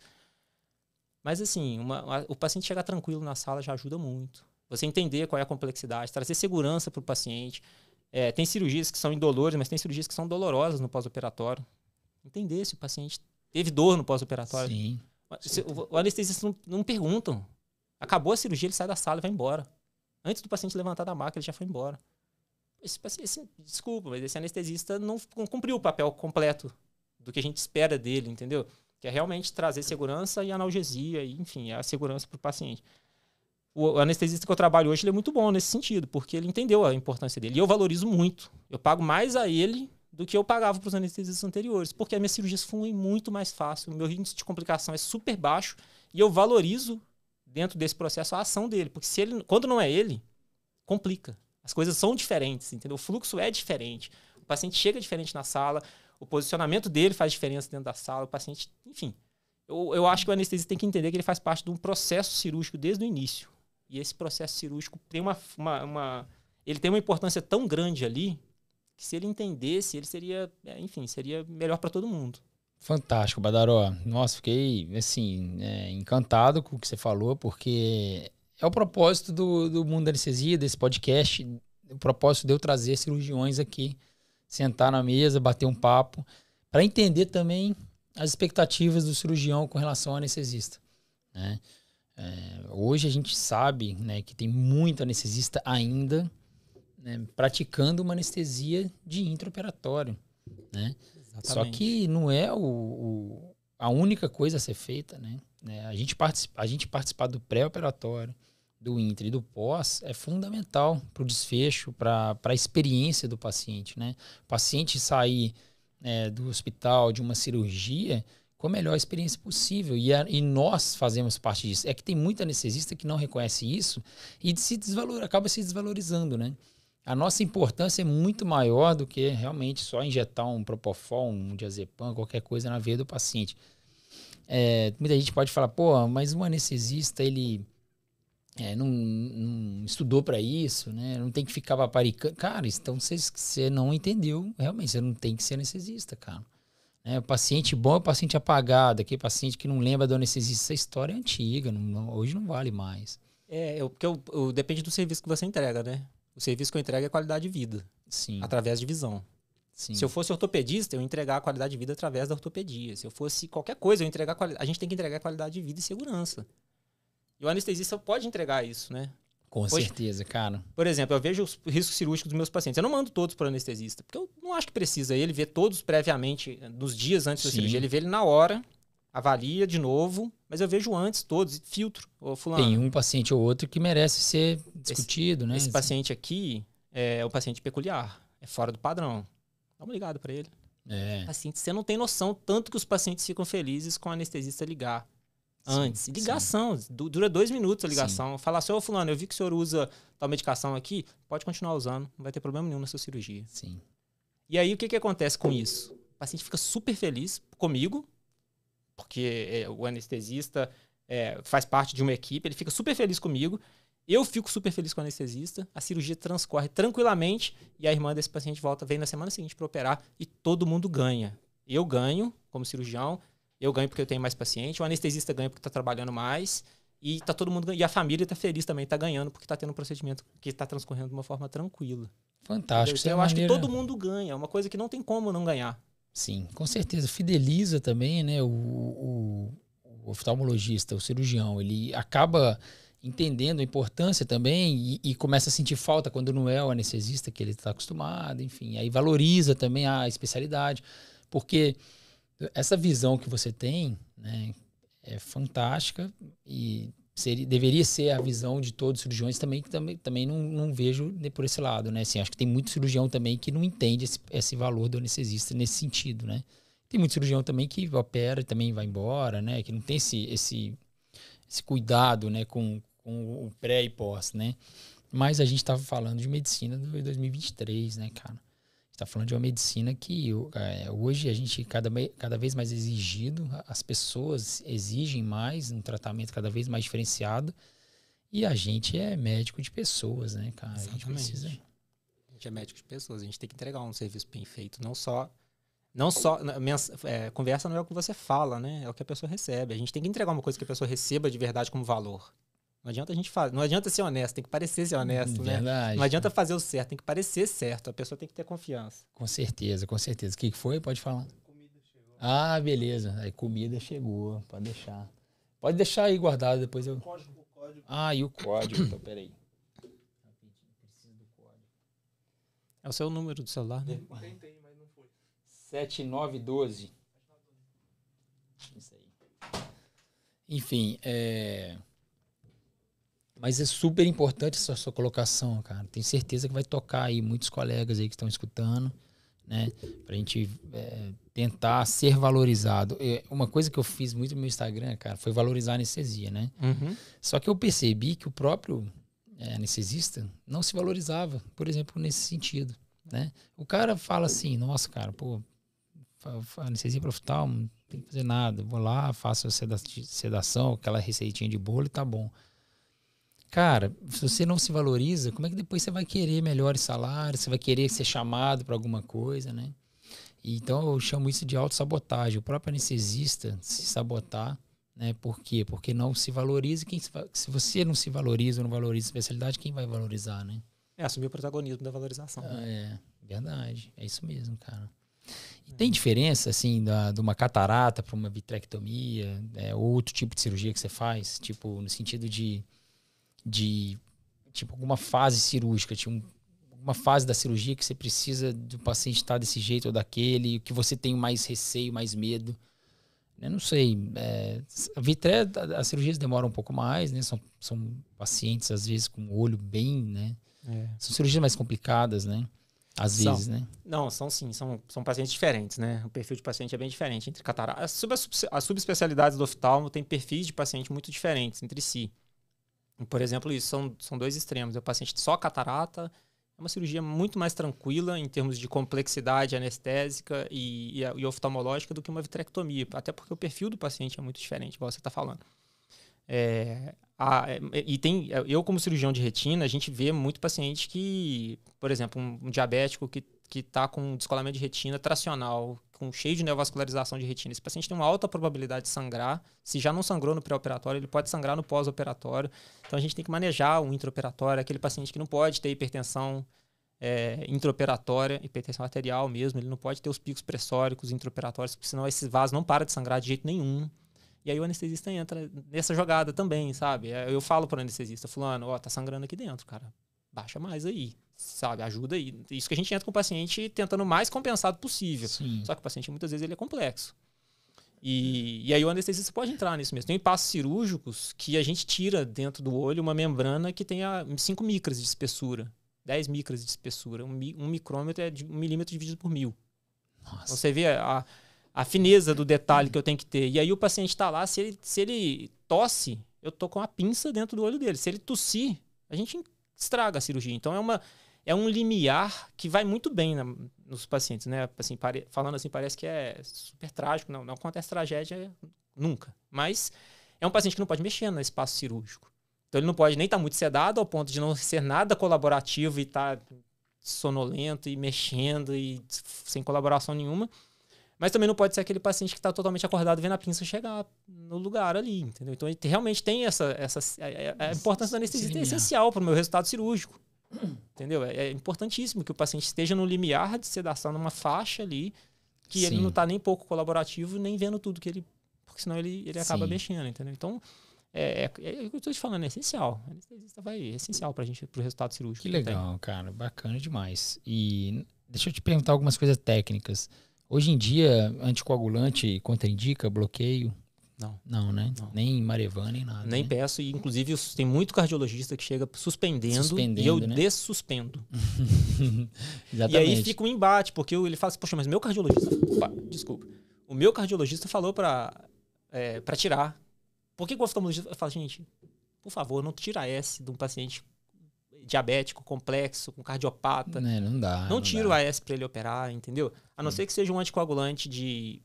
Mas assim, o paciente chegar tranquilo na sala já ajuda muito. Você entender qual é a complexidade, trazer segurança para o paciente. Tem cirurgias que são indolores, mas tem cirurgias que são dolorosas no pós-operatório. Entender se o paciente teve dor no pós-operatório. Sim. O anestesista não perguntam. Acabou a cirurgia, ele sai da sala e vai embora. Antes do paciente levantar da maca, ele já foi embora. desculpa, mas esse anestesista não cumpriu o papel completo do que a gente espera dele, entendeu? Que é realmente trazer segurança e analgesia, e, enfim, a segurança para o paciente. O anestesista que eu trabalho hoje, ele é muito bom nesse sentido, porque ele entendeu a importância dele. E eu valorizo muito. Eu pago mais a ele do que eu pagava para os anestesistas anteriores, porque as minhas cirurgias fluem muito mais fácil, o meu índice de complicação é super baixo, e eu valorizo, dentro desse processo, a ação dele. Porque quando não é ele, complica. As coisas são diferentes, entendeu? O fluxo é diferente. O paciente chega diferente na sala, o posicionamento dele faz diferença dentro da sala, o paciente... Enfim, eu acho que o anestesista tem que entender que ele faz parte de um processo cirúrgico desde o início. E esse processo cirúrgico tem ele tem uma importância tão grande ali que se ele entendesse, ele seria, enfim, seria melhor para todo mundo. Fantástico, Badaró. Nossa, fiquei, assim, encantado com o que você falou, porque é o propósito do Mundo da Anestesia, desse podcast, o propósito de eu trazer cirurgiões aqui, sentar na mesa, bater um papo, para entender também as expectativas do cirurgião com relação ao anestesista, né? Hoje a gente sabe, né, que tem muito anestesista ainda, né, praticando uma anestesia de intraoperatório, né? Exatamente. Só que não é a única coisa a ser feita, né? A gente participar do pré-operatório, do intra e do pós é fundamental para o desfecho, para a experiência do paciente, né? O paciente sair do hospital, de uma cirurgia, com a melhor experiência possível. E nós fazemos parte disso. É que tem muito anestesista que não reconhece isso e acaba se desvalorizando, né? A nossa importância é muito maior do que realmente só injetar um Propofol, um diazepam, qualquer coisa na veia do paciente. Muita gente pode falar, pô, mas o anestesista, ele não estudou para isso, né? Não tem que ficar paparicando. Cara, então você não entendeu. Realmente, você não tem que ser anestesista, cara. O paciente bom é o paciente apagado, aquele paciente que não lembra do anestesista. Essa história é antiga, hoje não vale mais. Porque depende do serviço que você entrega, né? O serviço que eu entrego é qualidade de vida. Sim. Através de visão. Sim. Se eu fosse ortopedista, eu ia entregar a qualidade de vida através da ortopedia. Se eu fosse qualquer coisa, a gente tem que entregar qualidade de vida e segurança. E o anestesista pode entregar isso, né? Com certeza, cara. Por exemplo, eu vejo os riscos cirúrgicos dos meus pacientes. Eu não mando todos para o anestesista, porque eu não acho que precisa ele ver todos previamente, nos dias antes da cirurgia. Ele vê ele na hora, avalia de novo, mas eu vejo antes todos, filtro. Fulano, tem um paciente ou outro que merece ser discutido, né? Esse paciente aqui é um paciente peculiar, é fora do padrão. Dá uma ligada para ele. Paciente, você não tem noção tanto que os pacientes ficam felizes com o anestesista ligar. Antes. Ligação. Dura 2 minutos a ligação. Falar assim, fulano, eu vi que o senhor usa tal medicação aqui, pode continuar usando, não vai ter problema nenhum na sua cirurgia. Sim. E aí, o que acontece com isso? O paciente fica super feliz comigo, porque o anestesista faz parte de uma equipe, ele fica super feliz comigo, eu fico super feliz com o anestesista, a cirurgia transcorre tranquilamente e a irmã desse paciente vem na semana seguinte para operar e todo mundo ganha. Eu ganho como cirurgião, eu ganho porque eu tenho mais paciente, o anestesista ganha porque está trabalhando mais e tá todo mundo ganhando. E a família está feliz também, está ganhando porque está tendo um procedimento que está transcorrendo de uma forma tranquila. Fantástico. Então, eu acho que todo mundo ganha, é uma coisa que não tem como não ganhar. Sim, com certeza. Fideliza também, né? O oftalmologista, o cirurgião, ele acaba entendendo a importância também e começa a sentir falta quando não é o anestesista que ele está acostumado, enfim. Aí valoriza também a especialidade, porque essa visão que você tem, né, é fantástica e deveria ser a visão de todos os cirurgiões também não vejo por esse lado, né? Assim, acho que tem muito cirurgião também que não entende esse valor do anestesista nesse sentido, né? Tem muito cirurgião também que opera e também vai embora, né? Que não tem esse cuidado, né, com o pré e pós, né? Mas a gente estava falando de medicina de 2023, né, cara? Está falando de uma medicina que hoje a gente cada vez mais exigido, as pessoas exigem mais, um tratamento cada vez mais diferenciado e a gente é médico de pessoas, né, cara? Exatamente. A gente precisa... A gente é médico de pessoas, a gente tem que entregar um serviço bem feito, não só conversa não é o que você fala, né? É o que a pessoa recebe. A gente tem que entregar uma coisa que a pessoa receba de verdade como valor. Não adianta não adianta ser honesto, tem que parecer ser honesto, verdade, né? Não adianta fazer o certo, tem que parecer certo. A pessoa tem que ter confiança. Com certeza, com certeza. O que foi? Pode falar. Comida chegou. Ah, beleza. Aí comida chegou, pode deixar. Pode deixar aí guardado, depois eu... O código. Ah, e o código. Então, peraí. Preciso do código. É o seu número do celular, né? Tentei, mas não foi. 7912. Isso aí. Enfim, mas é super importante essa sua colocação, cara. Tenho certeza que vai tocar aí muitos colegas aí que estão escutando, né? Pra gente tentar ser valorizado. Uma coisa que eu fiz muito no meu Instagram, cara, foi valorizar a anestesia, né? Uhum. Só que eu percebi que o próprio anestesista não se valorizava, por exemplo, nesse sentido, né? O cara fala assim, nossa, cara, pô, anestesia profissional, não tem que fazer nada. Vou lá, faço a sedação, aquela receitinha de bolo e tá bom. Cara, se você não se valoriza, como é que depois você vai querer melhores salários? Você vai querer ser chamado para alguma coisa, né? Então eu chamo isso de autossabotagem. O próprio anestesista se sabotar, né? Por quê? Porque não se valoriza. Se você não se valoriza ou não valoriza a especialidade, quem vai valorizar, né? Assumir o protagonismo da valorização. Verdade. É isso mesmo, cara. E tem diferença, assim, de uma catarata para uma vitrectomia, ou outro tipo de cirurgia que você faz? Tipo, no sentido de tipo, alguma fase cirúrgica, tipo, uma fase da cirurgia que você precisa do paciente estar desse jeito ou daquele, que você tem mais receio, mais medo. Eu não sei. A vitré, as cirurgias demoram um pouco mais, né? São pacientes, às vezes, com o olho bem, né? São cirurgias mais complicadas, né? Às vezes, né? Não, são sim. São pacientes diferentes, né? O perfil de paciente é bem diferente entre catarata. As subespecialidades do oftalmo têm perfis de paciente muito diferentes entre si. Por exemplo, isso são dois extremos. O paciente só catarata é uma cirurgia muito mais tranquila em termos de complexidade anestésica e oftalmológica do que uma vitrectomia, até porque o perfil do paciente é muito diferente, igual você está falando. Eu, como cirurgião de retina, a gente vê muito paciente que, por exemplo, um diabético que está com descolamento de retina tracional, cheio de neovascularização de retina. Esse paciente tem uma alta probabilidade de sangrar. Se já não sangrou no pré-operatório, ele pode sangrar no pós-operatório. Então, a gente tem que manejar o intraoperatório, aquele paciente que não pode ter hipertensão intraoperatória, hipertensão arterial mesmo, ele não pode ter os picos pressóricos intraoperatórios, porque senão esse vaso não para de sangrar de jeito nenhum. E aí o anestesista entra nessa jogada também, sabe? Eu falo para o anestesista, fulano, tá sangrando aqui dentro, cara. Baixa mais aí, sabe? Ajuda aí. Isso que a gente entra com o paciente tentando o mais compensado possível. Sim. Só que o paciente, muitas vezes, ele é complexo. E aí o anestesista pode entrar nisso mesmo. Tem passos cirúrgicos que a gente tira dentro do olho uma membrana que tenha 5 micras de espessura, 10 micras de espessura. Um micrômetro é de 1 milímetro dividido por 1000. Nossa. Então, você vê a fineza do detalhe que eu tenho que ter. E aí o paciente está lá, se ele tosse, eu tô com a pinça dentro do olho dele. Se ele tossir, a gente estraga a cirurgia. Então é um limiar que vai muito bem nos pacientes, né? Assim, falando assim, parece que é super trágico. Não acontece tragédia nunca. Mas é um paciente que não pode mexer no espaço cirúrgico. Então ele não pode nem estar muito sedado ao ponto de não ser nada colaborativo e estar sonolento e mexendo e sem colaboração nenhuma. Mas também não pode ser aquele paciente que está totalmente acordado vendo a pinça chegar no lugar ali, entendeu? Então, ele realmente tem a importância da anestesia é essencial para o meu resultado cirúrgico, entendeu? É importantíssimo que o paciente esteja no limiar de sedação, numa faixa ali, que ele não está nem pouco colaborativo, nem vendo tudo que ele... Porque senão ele acaba mexendo, entendeu? Então, o que eu estou te falando, é essencial. A anestesista é essencial para a gente, para o resultado cirúrgico. Que legal, cara. Bacana demais. E deixa eu te perguntar algumas coisas técnicas. Hoje em dia, anticoagulante contraindica bloqueio? Não, né? Não. Nem Marevan, nem nada. Nem peço. E, inclusive, tem muito cardiologista que chega suspendendo e eu dessuspendo. Exatamente. E aí fica um embate, porque ele fala assim, poxa, mas meu cardiologista... Desculpa. O meu cardiologista falou para tirar. Por que o oftalmologista fala, gente, por favor, não tira S de um paciente diabético, complexo, com cardiopata. Não dá. Não tira o AS para ele operar, entendeu? A não ser que seja um anticoagulante de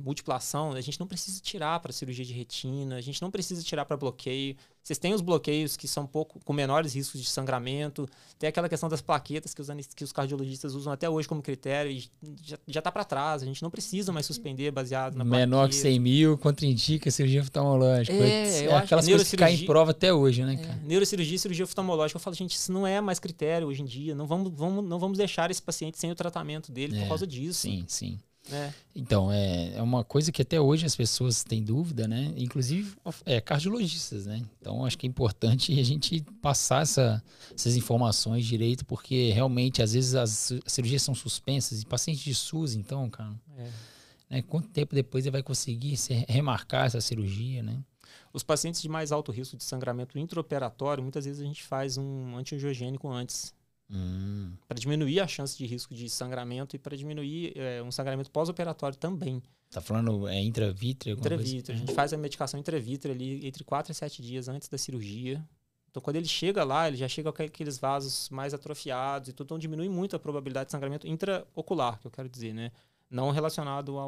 multiplação, a gente não precisa tirar para cirurgia de retina, a gente não precisa tirar para bloqueio. Vocês têm os bloqueios que são com menores riscos de sangramento, tem aquela questão das plaquetas que os cardiologistas usam até hoje como critério e já está para trás, a gente não precisa mais suspender baseado na plaqueta. Menor que 100 mil, contraindica cirurgia oftalmológica. Aquelas coisas que caem em prova até hoje, né, cara? Neurocirurgia e cirurgia oftalmológica, eu falo, gente, isso não é mais critério hoje em dia, não vamos deixar esse paciente sem o tratamento dele por causa disso. Sim. Então, é uma coisa que até hoje as pessoas têm dúvida, né? Inclusive cardiologistas, né? Então, acho que é importante a gente passar essas informações direito, porque realmente, às vezes, as cirurgias são suspensas e pacientes de SUS, então, cara, né? Quanto tempo depois ele vai conseguir remarcar essa cirurgia, né? Os pacientes de mais alto risco de sangramento intraoperatório, muitas vezes a gente faz um antiangiogênico antes. Para diminuir a chance de risco de sangramento e para diminuir um sangramento pós-operatório também. Tá falando intravítrea? Intravítrea. A gente faz a medicação intravítrea ali entre 4 e 7 dias antes da cirurgia. Então, quando ele chega lá, ele já chega com aqueles vasos mais atrofiados e tudo, então diminui muito a probabilidade de sangramento intraocular, que eu quero dizer, né? Não relacionado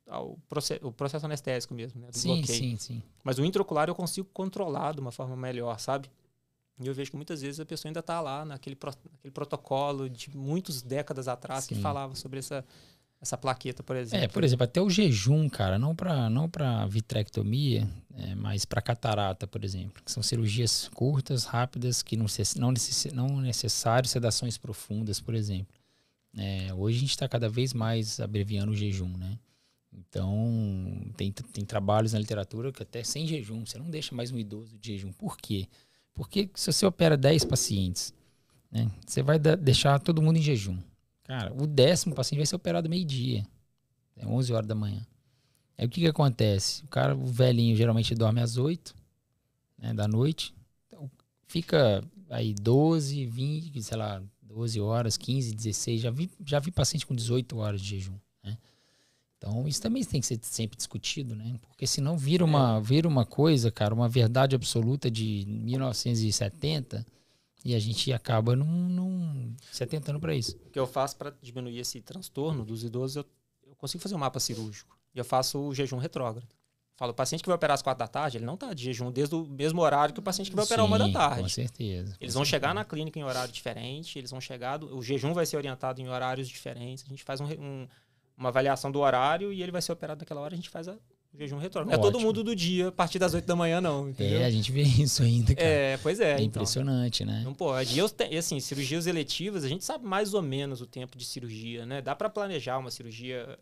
ao processo anestésico mesmo, né? Do bloqueio. Sim. Mas o intraocular eu consigo controlar de uma forma melhor, sabe? E eu vejo que muitas vezes a pessoa ainda está lá naquele protocolo de muitas décadas atrás que falava sobre essa plaqueta, por exemplo. Por exemplo, até o jejum, cara, não para vitrectomia, mas para catarata, por exemplo, que são cirurgias curtas, rápidas, que não necessário sedações profundas, por exemplo. Hoje a gente está cada vez mais abreviando o jejum, né? Então, tem trabalhos na literatura que até sem jejum, você não deixa mais um idoso de jejum. Por quê? Porque se você opera 10 pacientes, né, você vai deixar todo mundo em jejum. Cara, o 10º paciente vai ser operado meio-dia, 11 horas da manhã. Aí o que acontece? O velhinho geralmente dorme às 8, né, da noite. Então, fica aí 12, 20, sei lá, 12 horas, 15, 16. Já vi paciente com 18 horas de jejum, né? Então, isso também tem que ser sempre discutido, né? Porque senão vira uma coisa, cara, uma verdade absoluta de 1970 e a gente acaba não se atentando para isso. O que eu faço para diminuir esse transtorno dos idosos, eu consigo fazer um mapa cirúrgico. E eu faço o jejum retrógrado. Falo, o paciente que vai operar às 4 da tarde, ele não está de jejum desde o mesmo horário que o paciente que vai operar 1 da tarde. Com certeza. Eles vão chegar na clínica em horário diferente, o jejum vai ser orientado em horários diferentes, a gente faz uma avaliação do horário e ele vai ser operado naquela hora, a gente faz o jejum retrógrado. Não é todo mundo do dia, a partir das 8 da manhã, não. Entendeu? A gente vê isso ainda, cara. Pois é. É impressionante, né? Não pode. E assim, cirurgias eletivas, a gente sabe mais ou menos o tempo de cirurgia, né? Dá para planejar uma cirurgia,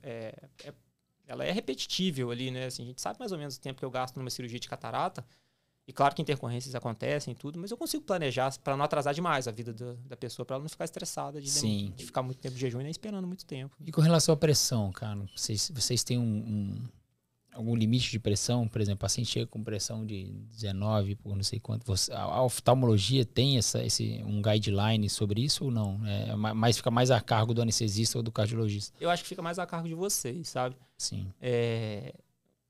ela é repetível ali, né? Assim, a gente sabe mais ou menos o tempo que eu gasto numa cirurgia de catarata. E claro que intercorrências acontecem e tudo, mas eu consigo planejar para não atrasar demais a vida da pessoa, para ela não ficar estressada de ficar muito tempo de jejum e nem esperando muito tempo. E com relação à pressão, cara, vocês têm algum limite de pressão? Por exemplo, o paciente chega com pressão de 19 por não sei quanto. A oftalmologia tem um guideline sobre isso ou não? Fica mais a cargo do anestesista ou do cardiologista? Eu acho que fica mais a cargo de vocês, sabe? Sim.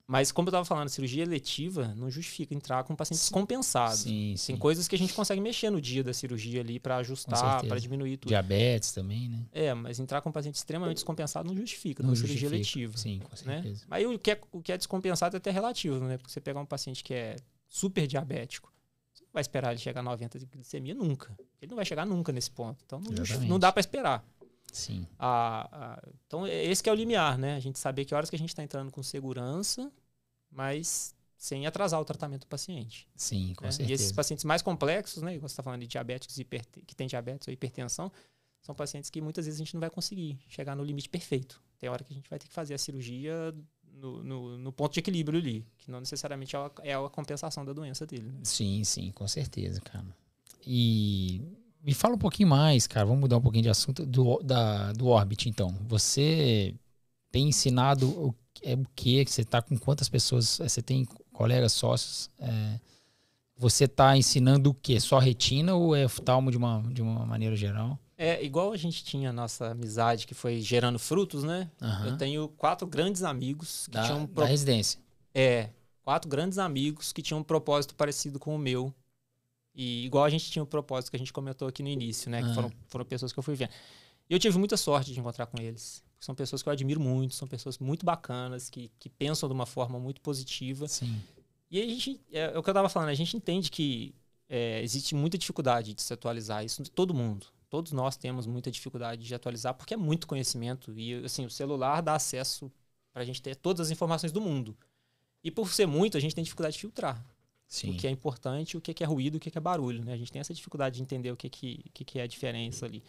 Mas como eu estava falando, cirurgia eletiva não justifica entrar com um paciente descompensado. Sim. Tem coisas que a gente consegue mexer no dia da cirurgia ali para ajustar, para diminuir tudo. Diabetes também, né? Mas entrar com um paciente extremamente descompensado não justifica numa cirurgia eletiva. Sim, com certeza. Né? Aí o que é descompensado é até relativo, né? Porque você pegar um paciente que é super diabético, você não vai esperar ele chegar a 90 de glicemia nunca. Ele não vai chegar nunca nesse ponto. Então não dá para esperar. Sim. Então esse que é o limiar, né? A gente saber que horas que a gente está entrando com segurança, mas sem atrasar o tratamento do paciente. Sim, com certeza. E esses pacientes mais complexos, né? Igual você está falando de diabéticos que tem diabetes ou hipertensão, são pacientes que muitas vezes a gente não vai conseguir chegar no limite perfeito. Tem hora que a gente vai ter que fazer a cirurgia no ponto de equilíbrio ali, que não necessariamente é a compensação da doença dele. Né? Sim, com certeza, cara. E me fala um pouquinho mais, cara, vamos mudar um pouquinho de assunto, do Orbit, então. Você tem ensinado o que você está com quantas pessoas, você tem colegas, sócios, você está ensinando o quê? Só retina ou é oftalmo de uma maneira geral? Igual a gente tinha a nossa amizade que foi gerando frutos, né? Uhum. Eu tenho 4 grandes amigos que tinham... Da residência. 4 grandes amigos que tinham um propósito parecido com o meu. E igual a gente tinha o propósito que a gente comentou aqui no início, né? Que foram pessoas que eu fui vendo. E eu tive muita sorte de encontrar com eles. São pessoas que eu admiro muito, são pessoas muito bacanas, que pensam de uma forma muito positiva. Sim. E a gente, é o que eu estava falando, a gente entende que existe muita dificuldade de se atualizar. Isso de todo mundo. Todos nós temos muita dificuldade de atualizar, porque é muito conhecimento. E assim, o celular dá acesso para a gente ter todas as informações do mundo. E por ser muito, a gente tem dificuldade de filtrar. Sim. O que é importante, o que é ruído, o que é barulho. Né? A gente tem essa dificuldade de entender o que é a diferença ali.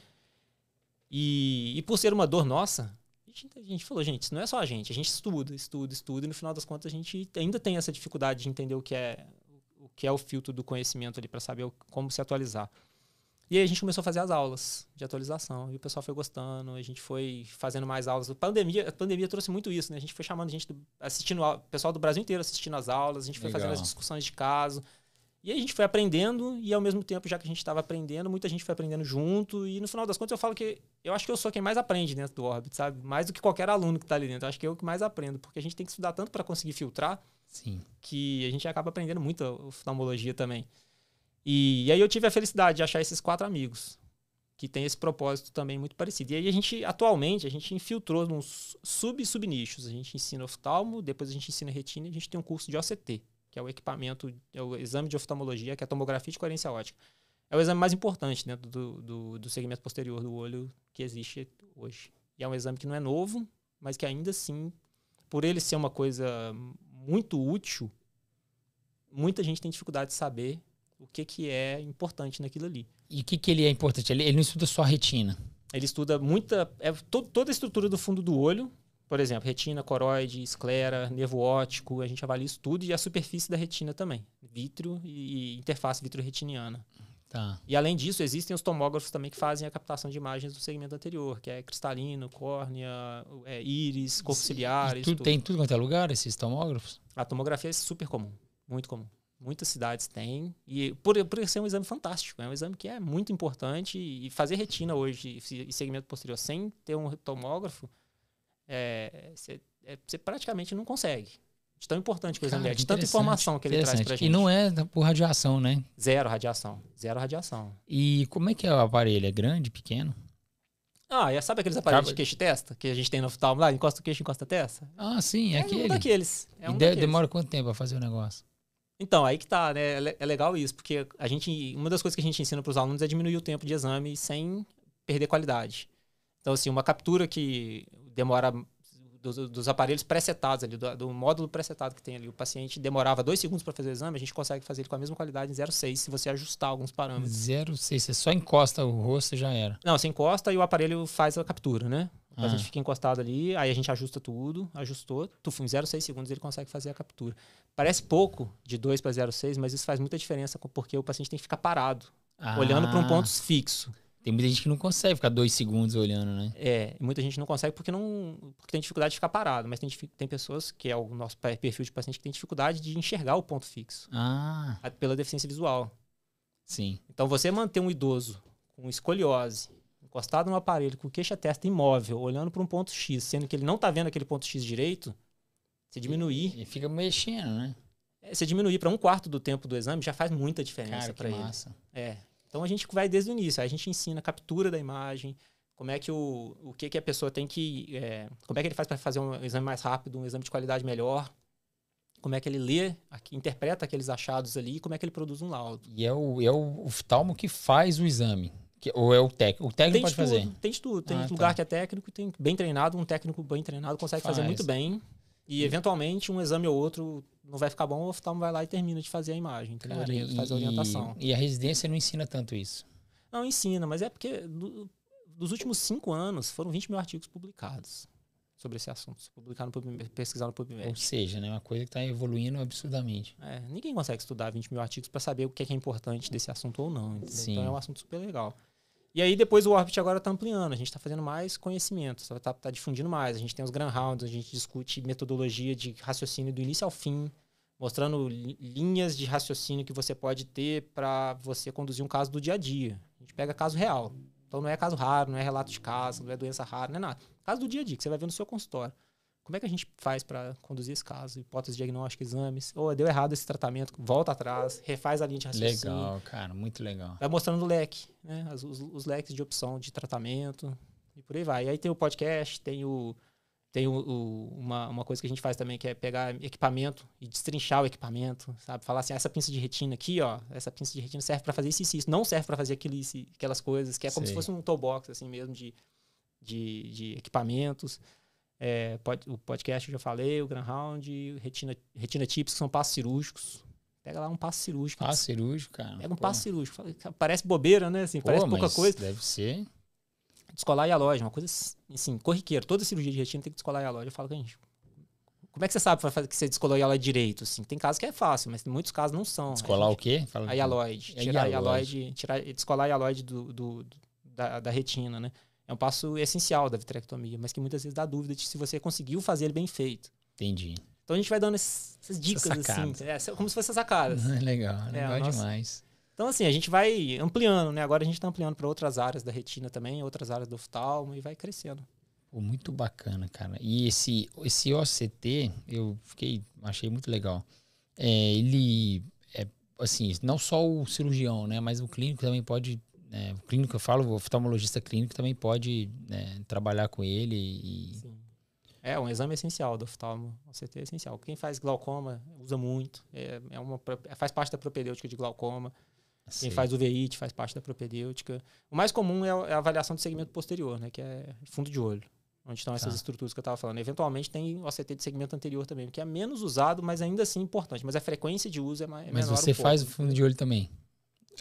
E por ser uma dor nossa, A gente falou, gente, isso não é só a gente estuda, e no final das contas a gente ainda tem essa dificuldade de entender o que é o filtro do conhecimento ali para saber como se atualizar. E aí a gente começou a fazer as aulas de atualização e o pessoal foi gostando, a gente foi fazendo mais aulas. A pandemia trouxe muito isso, né? A gente foi chamando gente, o pessoal do Brasil inteiro assistindo as aulas, a gente foi fazendo as discussões de caso. E aí a gente foi aprendendo e ao mesmo tempo, já que a gente estava aprendendo, muita gente foi aprendendo junto. E no final das contas eu falo que eu acho que eu sou quem mais aprende dentro do Orbit, sabe? Mais do que qualquer aluno que está ali dentro. Eu acho que eu que mais aprendo, porque a gente tem que estudar tanto para conseguir filtrar. Sim. Que a gente acaba aprendendo muito a oftalmologia também. E aí eu tive a felicidade de achar esses 4 amigos que têm esse propósito também muito parecido. E aí atualmente, a gente infiltrou nos subnichos. A gente ensina oftalmo, depois a gente ensina retina e a gente tem um curso de OCT, que é o equipamento, é o exame de oftalmologia, que é a tomografia de coerência óptica. É o exame mais importante dentro do segmento posterior do olho que existe hoje. E é um exame que não é novo, mas que ainda assim, por ele ser uma coisa muito útil, muita gente tem dificuldade de saber o que é importante naquilo ali. E o que ele é importante? Ele não estuda só a retina. Ele estuda toda a estrutura do fundo do olho, por exemplo, retina, coroide, esclera, nervo óptico, a gente avalia isso tudo, e a superfície da retina também, vítreo e interface vitro-retiniana. Tá. E além disso, existem os tomógrafos também que fazem a captação de imagens do segmento anterior, que é cristalino, córnea, íris, corpo ciliar. Tem tudo quanto é lugar, esses tomógrafos? A tomografia é super comum, muito comum. Muitas cidades têm, e por ser um exame fantástico, é um exame que é muito importante, e fazer retina hoje e segmento posterior sem ter um tomógrafo, você praticamente não consegue. De tão importante que o exame é, de tanta informação que ele traz pra gente. E não é por radiação, né? Zero radiação. E como é que é o aparelho? É grande, pequeno? Sabe aqueles aparelhos de queixo e testa que a gente tem no oftalmo lá? Encosta o queixo, encosta a testa? Ah, sim, é aquele. Um daqueles. Demora quanto tempo pra fazer o negócio? Então, aí que tá, né? É legal isso, porque uma das coisas que a gente ensina para os alunos é diminuir o tempo de exame sem perder qualidade. Então, assim, uma captura que demora dos aparelhos pré-setados ali, do módulo pré-setado que tem ali, o paciente demorava 2 segundos para fazer o exame, a gente consegue fazer ele com a mesma qualidade em 0,6 se você ajustar alguns parâmetros. 0,6, você só encosta o rosto e já era. Não, você encosta e o aparelho faz a captura, né? O paciente fica encostado ali, aí a gente ajusta tudo, ajustou, em 0,6 segundos ele consegue fazer a captura. Parece pouco, de 2 para 0,6, mas isso faz muita diferença, porque o paciente tem que ficar parado, olhando para um ponto fixo. Tem muita gente que não consegue ficar 2 segundos olhando, né? Muita gente não consegue porque tem dificuldade de ficar parado, mas tem pessoas, que é o nosso perfil de paciente, que tem dificuldade de enxergar o ponto fixo. Pela deficiência visual. Sim. Então, você manter um idoso com escoliose, encostado no aparelho, com queixa-testa imóvel, olhando para um ponto X, sendo que ele não está vendo aquele ponto X direito, você diminuir... E fica mexendo, né? Você diminuir para 1/4 do tempo do exame já faz muita diferença para ele. Massa. Então a gente vai desde o início, aí a gente ensina a captura da imagem, como é que o que a pessoa tem que... como é que ele faz para fazer um exame mais rápido, um exame de qualidade melhor, como é que ele lê, interpreta aqueles achados ali, como é que ele produz um laudo. E é o oftalmo que faz o exame? Ou é o técnico? O técnico pode fazer? Tem de tudo. Tem lugar que é técnico, tem bem treinado, um técnico bem treinado consegue fazer muito bem. E, eventualmente, um exame ou outro não vai ficar bom, o oftalmo vai lá e termina de fazer a imagem. Cara, faz a orientação. E a residência não ensina tanto isso? Não, ensina, mas é porque dos últimos 5 anos foram 20 mil artigos publicados sobre esse assunto. Pesquisar no PubMed. Ou seja, né, uma coisa que está evoluindo absurdamente. Ninguém consegue estudar 20 mil artigos para saber o que é importante desse assunto ou não. Então é um assunto super legal. E aí depois o Orbit agora está ampliando, a gente está fazendo mais conhecimento, está difundindo mais. A gente tem os Grahams, a gente discute metodologia de raciocínio do início ao fim, mostrando linhas de raciocínio que você pode ter para você conduzir um caso do dia a dia. A gente pega caso real. Então não é caso raro, não é relato de caso, não é doença rara, não é nada. Caso do dia a dia, que você vai ver no seu consultório. Como é que a gente faz para conduzir esse caso? Hipótese diagnóstica, exames. Deu errado esse tratamento, volta atrás, refaz a linha de raciocínio. Legal, cara, muito legal. Vai mostrando o leque, né? Os leques de opção de tratamento e por aí vai. E aí tem o podcast, tem uma coisa que a gente faz também, que é pegar equipamento e destrinchar o equipamento, sabe? Falar assim, essa pinça de retina aqui, essa pinça de retina serve para fazer isso e isso. Não serve para fazer aquelas coisas, que é como se fosse um toolbox, assim mesmo, de equipamentos. O podcast eu já falei, o Graham, retina tips, que são passos cirúrgicos. Pega lá um passo cirúrgico. Passo cirúrgico, cara. Pega um passo cirúrgico. Parece bobeira, né? Assim, parece pouca coisa. Deve ser. Descolar hialóide, uma coisa assim, corriqueira. Toda cirurgia de retina tem que descolar hialóide. Eu falo com a gente, como é que você sabe que você descolou a hialóide direito? Assim? Tem casos que é fácil, mas em muitos casos não são. Descolar o quê? Fala a hialóide. Tirar a hialóide, descolar a hialóide da retina, né? É um passo essencial da vitrectomia, mas que muitas vezes dá dúvida de se você conseguiu fazer ele bem feito. Entendi. Então a gente vai dando essas dicas, assim, como se fossem sacadas. Legal demais. Então, assim, a gente vai ampliando, né? Agora a gente está ampliando para outras áreas da retina também, outras áreas do oftalmo e vai crescendo. Pô, muito bacana, cara. E esse OCT, achei muito legal. Ele é, assim, não só o cirurgião, né? Mas o clínico também pode, né, o clínico, eu falo, o oftalmologista clínico também pode, né, trabalhar com ele e... Sim. É um exame essencial do oftalmo, o OCT é essencial. Quem faz glaucoma usa muito, faz parte da propedêutica de glaucoma. Quem faz uveíte faz parte da propedêutica. O mais comum é a avaliação de segmento posterior, né, que é fundo de olho, onde estão essas estruturas que eu estava falando. Eventualmente tem o OCT de segmento anterior também, que é menos usado, mas ainda assim importante. Mas a frequência de uso é menor. Mas você faz o fundo de olho também?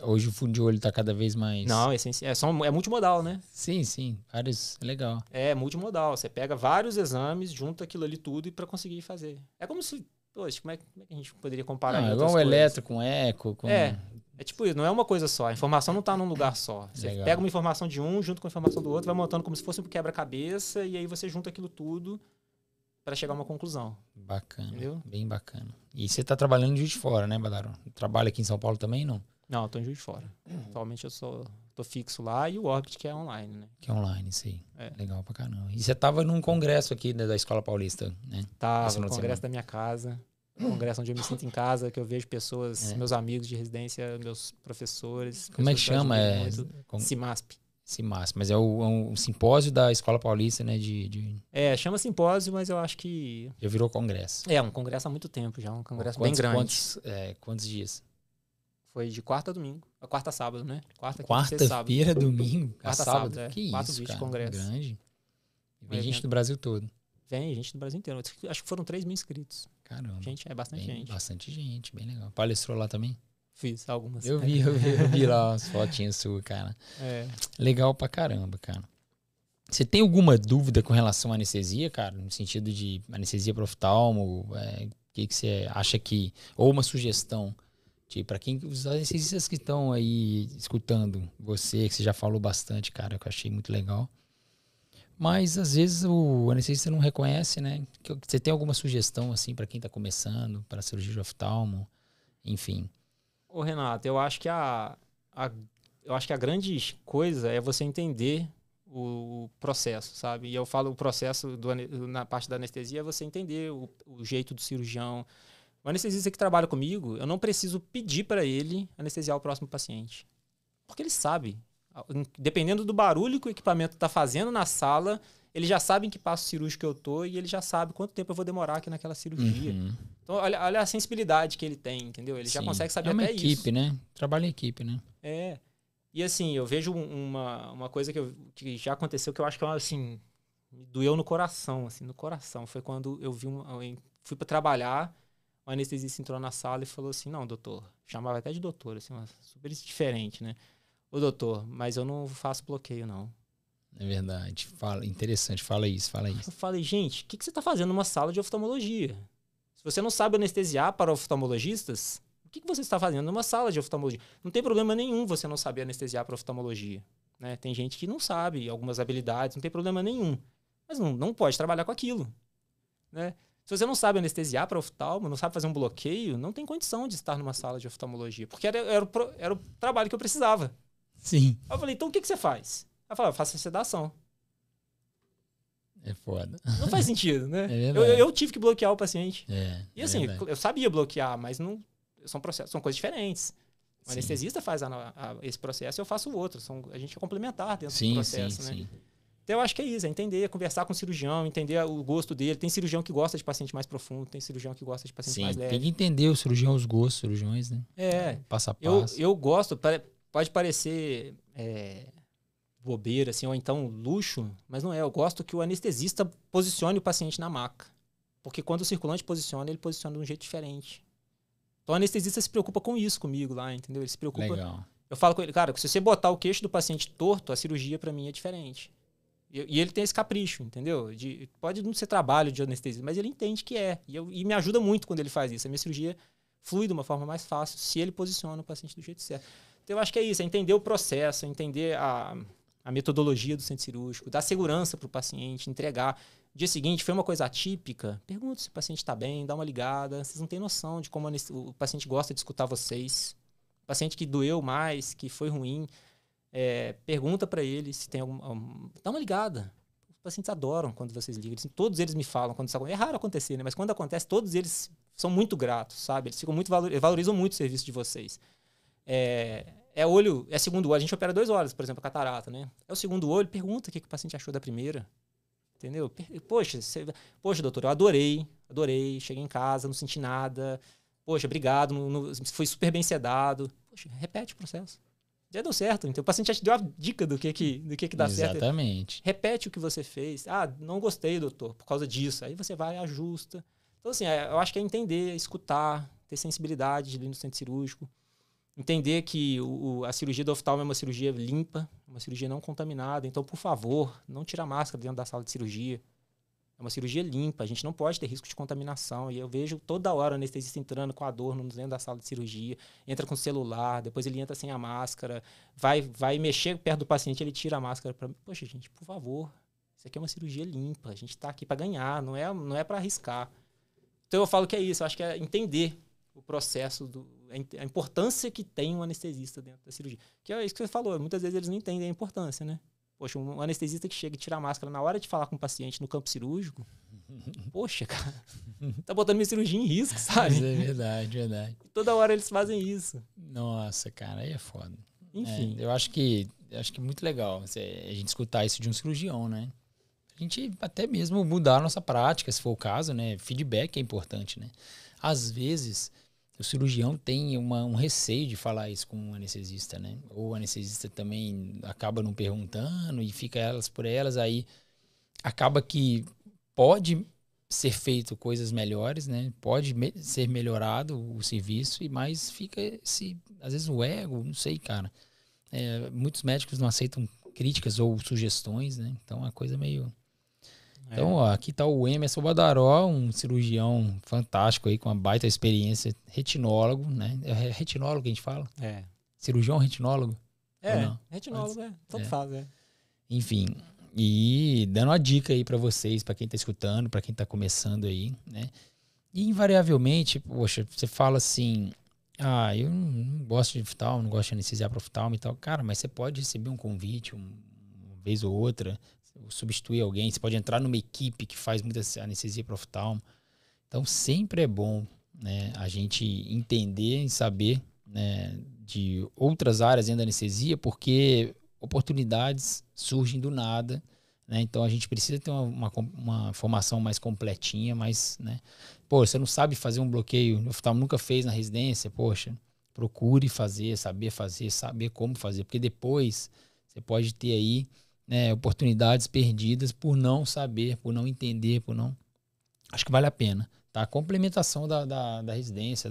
Hoje o fundo de olho está cada vez mais... Não, é multimodal, né? Sim, vários, legal. É multimodal, você pega vários exames, junta aquilo ali tudo e para conseguir fazer. É como se... Poxa, como é que a gente poderia comparar? Não, igual o eletro com eco, com... É tipo isso, não é uma coisa só. A informação não está num lugar só. Você pega uma informação de um, junto com a informação do outro, vai montando como se fosse um quebra-cabeça e aí você junta aquilo tudo para chegar a uma conclusão. Bacana, entendeu? Bem bacana. E você está trabalhando em Juiz de Fora, né, Badaro? Trabalha aqui em São Paulo também, não? Não, eu tô em Juiz de Fora. Atualmente eu tô fixo lá e o Orbit, que é online, né? Que é online, sim. Legal pra caramba. E você tava num congresso aqui, né, da Escola Paulista, né? Tava, no congresso da minha casa. Congresso onde eu me sinto em casa, que eu vejo pessoas, meus amigos de residência, meus professores. Como é que chama? CIMASP. CIMASP, mas é um simpósio da Escola Paulista, né? Chama simpósio, mas eu acho que... Já virou congresso. É, um congresso há muito tempo já, um congresso bem grande. Quantos dias? Foi de quarta a domingo. Quarta a sábado, né? Quarta-feira, domingo? Quarta a sábado, Que 4 isso, dias cara, de congresso. Grande. Vem gente do Brasil todo. Vem gente do Brasil inteiro. Acho que foram 3 mil inscritos. Caramba. Bastante gente. Bastante gente, bem legal. Palestrou lá também? Fiz algumas. Eu vi lá as fotinhas suas, cara. Legal pra caramba, cara. Você tem alguma dúvida com relação à anestesia, cara? No sentido de anestesia para oftalmo? Que você acha que... Ou uma sugestão, tipo, para quem... Os anestesistas que estão aí escutando você, que você já falou bastante, cara, que eu achei muito legal. Mas, às vezes, o anestesista não reconhece, né? Você tem alguma sugestão, assim, para quem está começando, para cirurgia de oftalmo, enfim? Ô, Renato, eu acho que a grande coisa é você entender o processo, sabe? E eu falo o processo na parte da anestesia é você entender o jeito do cirurgião. O anestesista que trabalha comigo, eu não preciso pedir para ele anestesiar o próximo paciente. Porque ele sabe. Dependendo do barulho que o equipamento está fazendo na sala, ele já sabe em que passo cirúrgico eu tô e ele já sabe quanto tempo eu vou demorar aqui naquela cirurgia. Então, olha a sensibilidade que ele tem, entendeu? Ele já consegue saber até isso. É uma equipe, né? Trabalho em equipe, né? E assim, eu vejo uma coisa que já aconteceu que eu acho que, assim, me doeu no coração, assim, no coração. Foi quando eu fui para trabalhar, o anestesista entrou na sala e falou assim, não, doutor, chamava até de doutor, assim, super diferente, né? Ô, doutor, mas eu não faço bloqueio, não. É verdade. Interessante, fala isso. Eu falei, gente, o que você está fazendo numa sala de oftalmologia? Se você não sabe anestesiar para oftalmologistas, o que você está fazendo numa sala de oftalmologia? Não tem problema nenhum você não saber anestesiar para oftalmologia. Né? Tem gente que não sabe algumas habilidades, não tem problema nenhum. Mas não pode trabalhar com aquilo. Né? Se você não sabe anestesiar para oftalmo, não sabe fazer um bloqueio, não tem condição de estar numa sala de oftalmologia. Porque era o trabalho que eu precisava. Sim. Aí eu falei, então o que você faz? Ela falou, eu faço a sedação. É foda. Não faz sentido, né? Eu tive que bloquear o paciente. E assim, eu sabia bloquear, mas não são coisas diferentes. O anestesista faz esse processo e eu faço o outro. A gente é complementar dentro do processo, né? Sim. Então eu acho que é isso, é entender, conversar com o cirurgião, entender o gosto dele. Tem cirurgião que gosta de paciente mais profundo, tem cirurgião que gosta de paciente mais leve. Tem que entender o cirurgião, os gostos dos cirurgiões, né? Passo a passo. Eu gosto, pode parecer bobeira, assim, ou então luxo, mas não é. Eu gosto que o anestesista posicione o paciente na maca. Porque quando o circulante posiciona, ele posiciona de um jeito diferente. Então o anestesista se preocupa com isso comigo lá, entendeu? Ele se preocupa. Legal. Eu falo com ele, cara, se você botar o queixo do paciente torto, a cirurgia para mim é diferente. E ele tem esse capricho, entendeu? Pode não ser trabalho de anestesia, mas ele entende que é. E me ajuda muito quando ele faz isso. A minha cirurgia flui de uma forma mais fácil se ele posiciona o paciente do jeito certo. Então, eu acho que é isso, é entender o processo, é entender a metodologia do centro cirúrgico, dar segurança para o paciente, entregar. Dia seguinte, foi uma coisa atípica, pergunta se o paciente está bem, dá uma ligada. Vocês não têm noção de como o paciente gosta de escutar vocês. O paciente que doeu mais, que foi ruim, pergunta para ele se tem dá uma ligada. Os pacientes adoram quando vocês ligam. Todos eles me falam quando isso acontece. É raro acontecer, né? Mas quando acontece, todos eles são muito gratos, sabe? Eles ficam valorizam muito o serviço de vocês. É segundo olho. A gente opera 2 olhos, por exemplo, a catarata, né? É o segundo olho, pergunta o que o paciente achou da primeira. Entendeu? Poxa, doutor, eu adorei. Cheguei em casa, não senti nada. Poxa, obrigado, foi super bem sedado. Poxa, repete o processo. Já deu certo. Então, o paciente já te deu a dica do que dá certo. Exatamente. Repete o que você fez. Ah, não gostei, doutor, por causa disso. Aí você vai e ajusta. Então, assim, eu acho que é entender, escutar, ter sensibilidade no centro cirúrgico. Entender que a cirurgia do oftalmo é uma cirurgia limpa, uma cirurgia não contaminada. Então, por favor, não tira a máscara dentro da sala de cirurgia. É uma cirurgia limpa, a gente não pode ter risco de contaminação. E eu vejo toda hora o anestesista entrando com a dor dentro da sala de cirurgia, entra com o celular, depois ele entra sem a máscara, vai mexer perto do paciente, ele tira a máscara. Poxa, gente, por favor, isso aqui é uma cirurgia limpa, a gente está aqui para ganhar, não é para arriscar. Então eu falo que é isso, eu acho que é entender o processo, a importância que tem um anestesista dentro da cirurgia. Que é isso que você falou, muitas vezes eles não entendem a importância, né? Poxa, um anestesista que chega e tira a máscara na hora de falar com o paciente no campo cirúrgico, poxa, cara, tá botando minha cirurgia em risco, sabe? Mas é verdade. Toda hora eles fazem isso. Nossa, cara, aí é foda. Enfim. Eu acho que é muito legal a gente escutar isso de um cirurgião, né? A gente até mesmo mudar a nossa prática, se for o caso, né? Feedback é importante, né? Às vezes, o cirurgião tem um receio de falar isso com o anestesista, né? Ou o anestesista também acaba não perguntando e fica elas por elas, aí acaba que pode ser feito coisas melhores, né? Pode ser melhorado o serviço, mas fica às vezes o ego, não sei, cara. Muitos médicos não aceitam críticas ou sugestões, né? Então a coisa meio... Então, ó, aqui tá o Emerson Badaró, um cirurgião fantástico aí, com uma baita experiência, retinólogo, né? É retinólogo que a gente fala? Cirurgião retinólogo? Retinólogo, tanto faz, Enfim, e dando uma dica aí pra vocês, pra quem tá escutando, pra quem tá começando aí, né? E invariavelmente, poxa, você fala assim, eu não gosto de oftalmo, não gosto de anestesiar para oftalmo e tal. Cara, mas você pode receber um convite uma vez ou outra, substituir alguém, você pode entrar numa equipe que faz muita anestesia para oftalmo. Então sempre é bom, né, a gente entender e saber, né, de outras áreas dentro da anestesia, porque oportunidades surgem do nada, né? Então a gente precisa ter uma formação mais completinha, mais, né? Pô, você não sabe fazer um bloqueio, o oftalmo nunca fez na residência, poxa, procure fazer, saber como fazer, porque depois você pode ter aí, né, oportunidades perdidas por não saber, por não entender, acho que vale a pena, tá? A complementação da residência,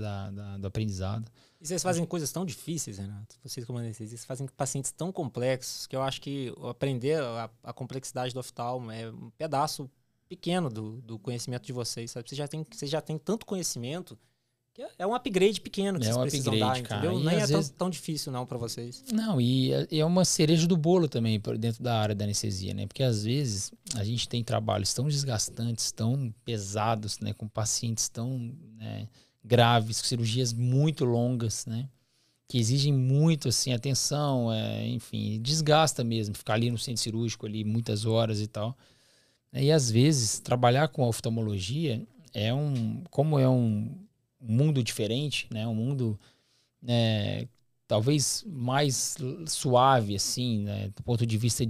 do aprendizado. E vocês fazem coisas tão difíceis, Renato? Vocês como anestesistas fazem pacientes tão complexos que eu acho que aprender a complexidade do oftalmo é um pedaço pequeno do conhecimento de vocês, sabe? Vocês já têm tanto conhecimento que é um upgrade pequeno que vocês precisam dar, entendeu? Nem é tão difícil não para vocês. Não, e é uma cereja do bolo também dentro da área da anestesia, né? Porque às vezes a gente tem trabalhos tão desgastantes, tão pesados, né? Com pacientes tão, né, graves, com cirurgias muito longas, né? Que exigem muito, assim, atenção, enfim, desgasta mesmo, ficar ali no centro cirúrgico ali muitas horas e tal. E às vezes trabalhar com a oftalmologia como é um mundo diferente, né? Um mundo talvez mais suave, assim, né? Do ponto de vista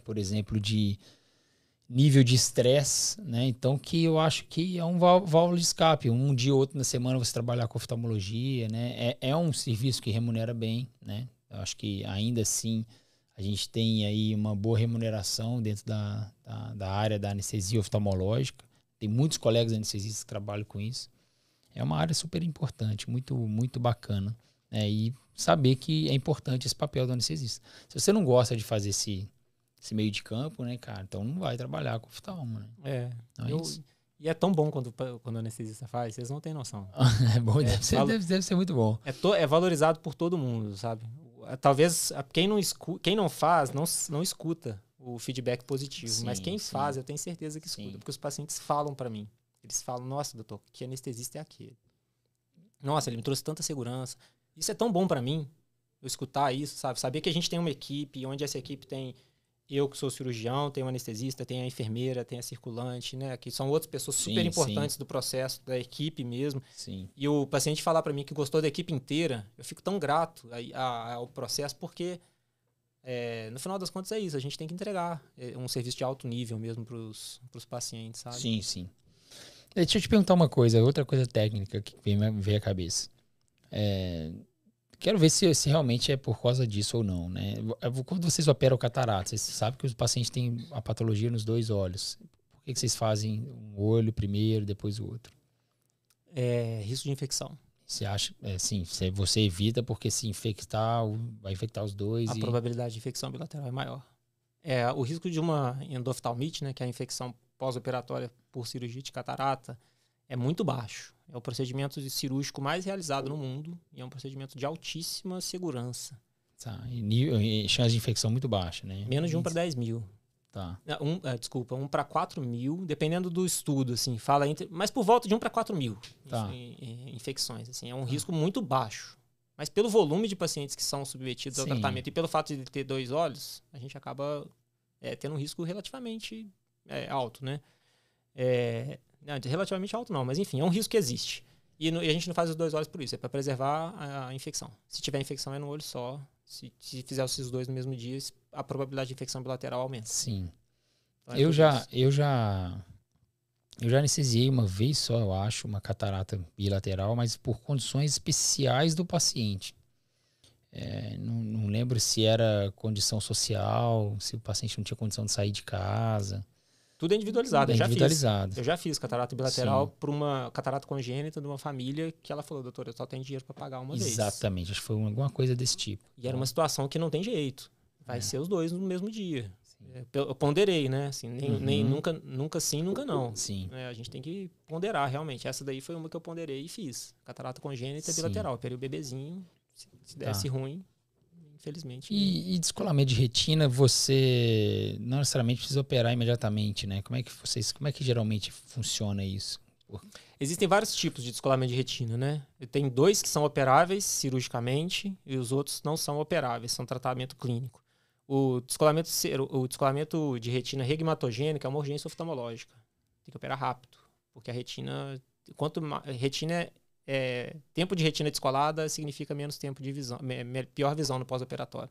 por exemplo, de nível de estresse, né? Então, que eu acho que é um válvula de escape. Um dia ou outro na semana você trabalhar com oftalmologia, né? É um serviço que remunera bem, né? Eu acho que ainda assim a gente tem aí uma boa remuneração dentro da área da anestesia oftalmológica. Tem muitos colegas anestesistas que trabalham com isso. É uma área super importante, muito, muito bacana, né? E saber que é importante esse papel do anestesista. Se você não gosta de fazer esse meio de campo, né, cara? Então não vai trabalhar com oftalmo, né? E é tão bom quando o anestesista faz, vocês não têm noção. É bom, deve ser muito bom. É valorizado por todo mundo, sabe? Talvez quem não faz, não escuta o feedback positivo. Sim, mas quem faz, eu tenho certeza que escuta. Porque os pacientes falam pra mim. Eles falam, nossa, doutor, que anestesista é aquele? Nossa, ele me trouxe tanta segurança. Isso é tão bom pra mim, eu escutar isso, sabe? Saber que a gente tem uma equipe, onde essa equipe tem eu que sou cirurgião, tem o anestesista, tem a enfermeira, tem a circulante, né? Que são outras pessoas super importantes do processo, da equipe mesmo. Sim. E o paciente falar para mim que gostou da equipe inteira, eu fico tão grato ao processo, porque no final das contas é isso, a gente tem que entregar um serviço de alto nível mesmo para os pacientes, sabe? Sim, sim. Deixa eu te perguntar uma coisa, outra coisa técnica que veio à cabeça. Quero ver se realmente é por causa disso ou não, né? Quando vocês operam catarata, vocês sabem que os pacientes têm a patologia nos 2 olhos. Por que vocês fazem um olho primeiro, depois o outro? Risco de infecção. Você acha? Sim, você evita porque se infectar, vai infectar os dois. A probabilidade de infecção bilateral é maior. O risco de uma endoftalmite, né, que é a infecção pós-operatória por cirurgia de catarata, é muito baixo. É o procedimento cirúrgico mais realizado no mundo e é um procedimento de altíssima segurança. Tá. E chance de infecção muito baixa, né? Menos de 1 para 10 mil. Tá. 1 para 4 mil, dependendo do estudo, assim, mas por volta de 1 para 4 mil infecções. Assim, é um risco muito baixo. Mas pelo volume de pacientes que são submetidos ao tratamento e pelo fato de ter 2 olhos, a gente acaba tendo um risco relativamente alto, né? Relativamente alto não, mas enfim, é um risco que existe. E a gente não faz os 2 olhos por isso, é para preservar a infecção. Se tiver infecção é no olho só. Se fizer os 2 no mesmo dia, a probabilidade de infecção bilateral aumenta. Sim. Então, eu já anestesiei uma vez só, eu acho, uma catarata bilateral, mas por condições especiais do paciente. Não lembro se era condição social, se o paciente não tinha condição de sair de casa. Tudo é individualizado. Eu já fiz catarata bilateral por uma catarata congênita de uma família que ela falou, doutor, eu só tenho dinheiro para pagar uma vez. Exatamente, acho que foi alguma coisa desse tipo. E era uma situação que não tem jeito. Vai ser os 2 no mesmo dia. Eu ponderei, né? Assim, nunca sim, nunca não. Sim. A gente tem que ponderar, realmente. Essa daí foi uma que eu ponderei e fiz. Catarata congênita bilateral. Eu operei o bebezinho, se desse ruim, infelizmente. E descolamento de retina, você não necessariamente precisa operar imediatamente, né? Como é que geralmente funciona isso? Existem vários tipos de descolamento de retina, né? Tem 2 que são operáveis cirurgicamente e os outros não são operáveis, são tratamento clínico. O descolamento de retina regmatogênica é uma urgência oftalmológica. Tem que operar rápido, porque a retina... tempo de retina descolada significa menos tempo de visão, pior visão no pós-operatório.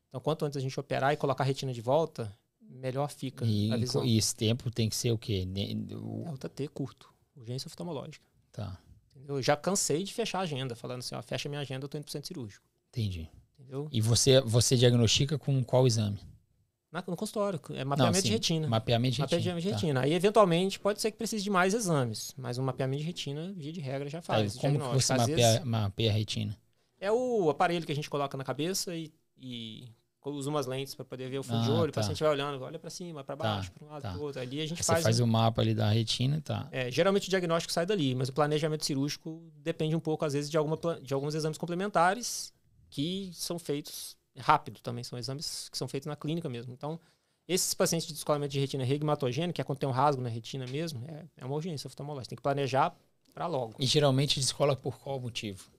Então, quanto antes a gente operar e colocar a retina de volta, melhor fica a visão. E esse tempo tem que ser o quê? Delta T curto, urgência oftalmológica. Tá. Eu já cansei de fechar a agenda, falando assim, fecha minha agenda, eu tô indo pro centro cirúrgico. Entendi. Entendeu? E você diagnostica com qual exame? No consultório, mapeamento de retina. Mapeamento de retina. Aí, eventualmente, pode ser que precise de mais exames, mas um mapeamento de retina, via de regra, já faz. Como que você mapeia a retina? É o aparelho que a gente coloca na cabeça e usa umas lentes para poder ver o fundo de olho. O paciente vai olhando, olha para cima, para baixo, para um lado, para o outro. Ali a gente faz o mapa ali da retina, tá? Geralmente o diagnóstico sai dali, mas o planejamento cirúrgico depende um pouco, às vezes, de alguns exames complementares que são feitos rápido também, são exames que são feitos na clínica mesmo. Então, esses pacientes de descolamento de retina regmatogênica, que é quando tem um rasgo na retina mesmo, é uma urgência oftalmológica. Tem que planejar para logo. E geralmente descola por qual motivo?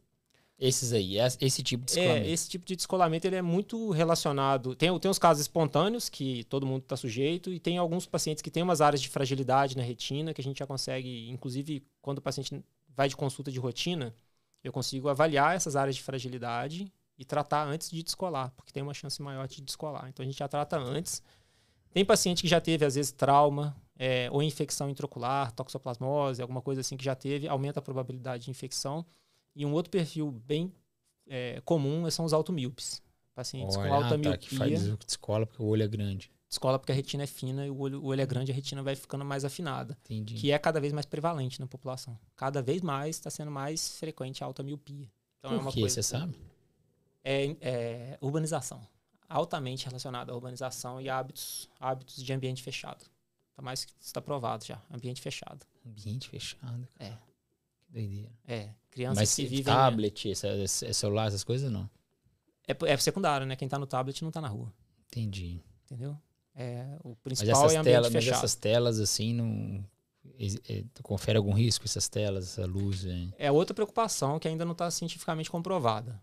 Esses aí, esse tipo de descolamento. Esse tipo de descolamento ele é muito relacionado... Tem os casos espontâneos, que todo mundo está sujeito, e tem alguns pacientes que têm umas áreas de fragilidade na retina, que a gente já consegue, inclusive, quando o paciente vai de consulta de rotina, eu consigo avaliar essas áreas de fragilidade e tratar antes de descolar, porque tem uma chance maior de descolar. Então, a gente já trata antes. Tem paciente que já teve, às vezes, trauma, ou infecção intraocular, toxoplasmose, alguma coisa assim que já teve, aumenta a probabilidade de infecção. E um outro perfil bem comum são os automíopes. Pacientes com alta miopia. Que faz descola porque o olho é grande. Descola porque a retina é fina e o olho é grande, a retina vai ficando mais afinada. Entendi. Que é cada vez mais prevalente na população. Cada vez mais está sendo mais frequente a alta miopia. Então, Por quê? Você sabe? Urbanização. altamente relacionado à urbanização e hábitos de ambiente fechado. Mais que está provado já, ambiente fechado. Ambiente fechado. É. Que doideira. Crianças Mas que vivem... tablet, celular, essas coisas não. É secundário, né? Quem tá no tablet não tá na rua. Entendi. Entendeu? O principal é ambiente fechado. Mas essas telas, assim, não... confere algum risco, essas telas, essa luz? É outra preocupação que ainda não está cientificamente comprovada.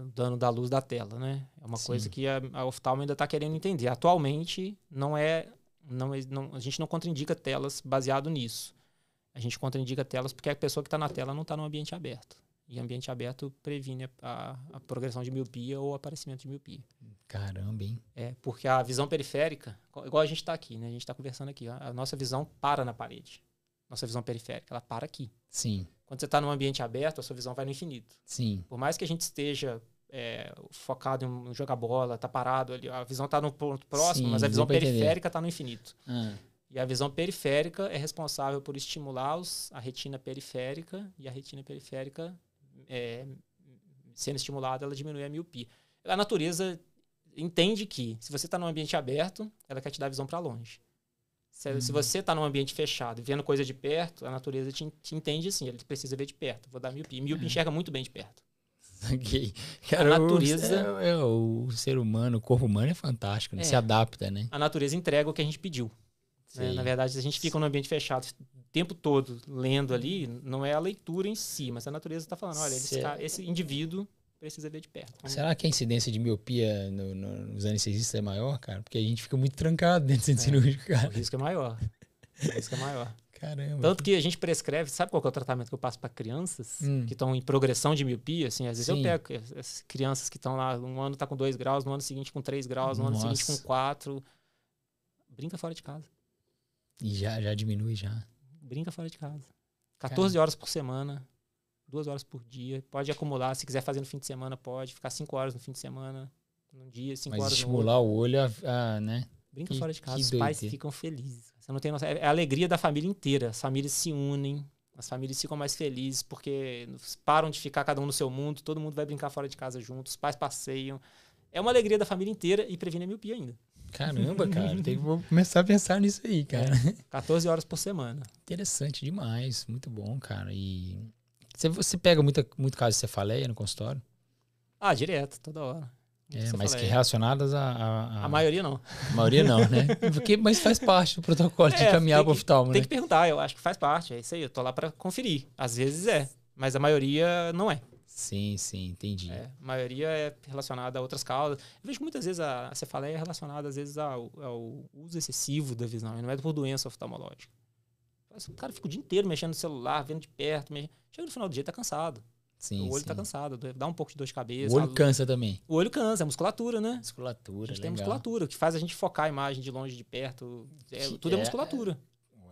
O dano da luz da tela, né? É uma coisa que a oftalmo ainda está querendo entender. Atualmente, a gente não contraindica telas baseado nisso. A gente contraindica telas porque a pessoa que está na tela não está no ambiente aberto. E ambiente aberto previne a progressão de miopia ou aparecimento de miopia. Caramba, hein? Porque a visão periférica, igual a gente está aqui, né? A gente está conversando aqui. A nossa visão para na parede. Nossa visão periférica, ela para aqui. Sim. Quando você está num ambiente aberto, a sua visão vai no infinito. Sim. Por mais que a gente esteja focado em jogar bola, tá parado ali, a visão está no ponto próximo, mas a visão periférica está no infinito. E a visão periférica é responsável por estimular a retina periférica, e a retina periférica, sendo estimulada, ela diminui a miopia. A natureza entende que, se você está num ambiente aberto, ela quer te dar a visão para longe. Se você está num ambiente fechado, vendo coisa de perto, a natureza te entende assim, ele precisa ver de perto. Vou dar miopia. Miopia enxerga muito bem de perto. Okay. Cara, a natureza... o ser humano, o corpo humano é fantástico, né? Se adapta, né? A natureza entrega o que a gente pediu. Né? Na verdade, se a gente fica num ambiente fechado o tempo todo lendo ali, não é a leitura em si, mas a natureza está falando, olha, esse indivíduo precisa ver de perto. Será que a incidência de miopia nos anestesistas é maior, cara? Porque a gente fica muito trancado dentro do centro cirúrgico, cara. O risco é maior. Caramba. Tanto que a gente prescreve, sabe qual que é o tratamento que eu passo para crianças que estão em progressão de miopia? Assim, às vezes eu pego as crianças que estão lá, um ano está com 2 graus, no ano seguinte com 3 graus, no ano seguinte com 4. Brinca fora de casa. E já diminui, já. Brinca fora de casa. 14 horas por semana, 2 horas por dia. Pode acumular, se quiser fazer no fim de semana, pode. Ficar 5 horas no fim de semana, num dia, 5 horas no outro. Mas estimular o olho, né? Brinca fora de casa, os pais ficam felizes. Você não tem noção. É a alegria da família inteira. As famílias se unem, as famílias ficam mais felizes porque param de ficar cada um no seu mundo, todo mundo vai brincar fora de casa junto, os pais passeiam. É uma alegria da família inteira e previne a miopia ainda. Caramba, cara. Vou começar a pensar nisso aí, cara. 14 horas por semana. Interessante demais. Muito bom, cara. E você pega muito caso de cefaleia no consultório? Direto, toda hora. Mas que relacionadas a... A maioria não. A maioria não, né? Mas faz parte do protocolo de caminhar para o oftalmo, Tem que perguntar, eu acho que faz parte. É isso aí, eu tô lá para conferir. Às vezes mas a maioria não é. Sim, entendi. A maioria é relacionada a outras causas. Eu vejo que muitas vezes a cefaleia é relacionada, às vezes, ao uso excessivo da visão, e não é por doença oftalmológica. O cara fica o dia inteiro mexendo no celular, vendo de perto. Chega no final do dia, tá cansado. O olho tá cansado, dá um pouco de dor de cabeça. O olho cansa também. O olho cansa, é musculatura, né? Musculatura, a gente tem musculatura, que faz a gente focar a imagem de longe, de perto. Tudo é musculatura.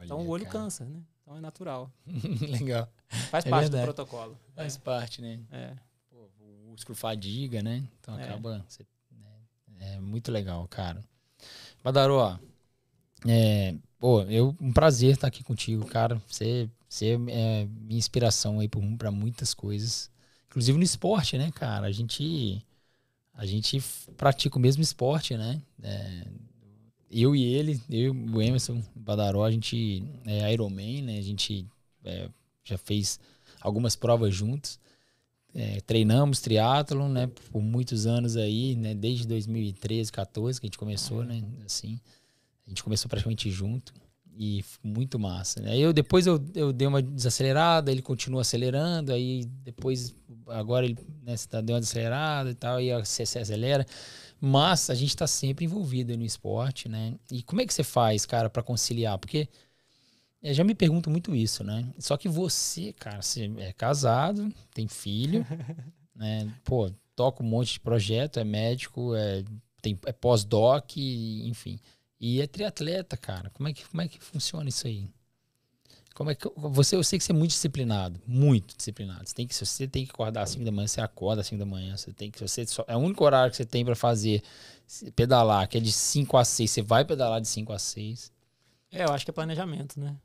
Então o olho cansa, né? Então é natural. Legal. Faz parte do protocolo. Faz parte, né? O músculo fadiga, né? Então acaba... É muito legal, cara. Badaró, um prazer estar aqui contigo, cara. Você é minha inspiração aí para muitas coisas. Inclusive no esporte, né, cara? A gente pratica o mesmo esporte, né? Eu e o Emerson Badaró, a gente é Ironman, né? A gente já fez algumas provas juntos. Treinamos triatlon, né? Por muitos anos aí, né? Desde 2013, 14 que a gente começou, né? Assim, a gente começou praticamente junto. E muito massa, né? Depois eu dei uma desacelerada, ele continua acelerando, aí depois, agora ele deu uma desacelerada e tal, e você acelera. Mas a gente tá sempre envolvido no esporte, né? E como é que você faz, cara, para conciliar? Porque eu já me pergunto muito isso, né? Só que você, cara, você é casado, tem filho, né? Pô, toca um monte de projeto, é médico, é pós-doc, enfim... E é triatleta, cara. Como é que funciona isso aí? Eu sei que você é muito disciplinado. Muito disciplinado. Você tem que acordar às 5 da manhã, você acorda às 5 da manhã. É o único horário que você tem para fazer pedalar, que é de 5 a 6. Você vai pedalar de 5 a 6. Eu acho que é planejamento, né?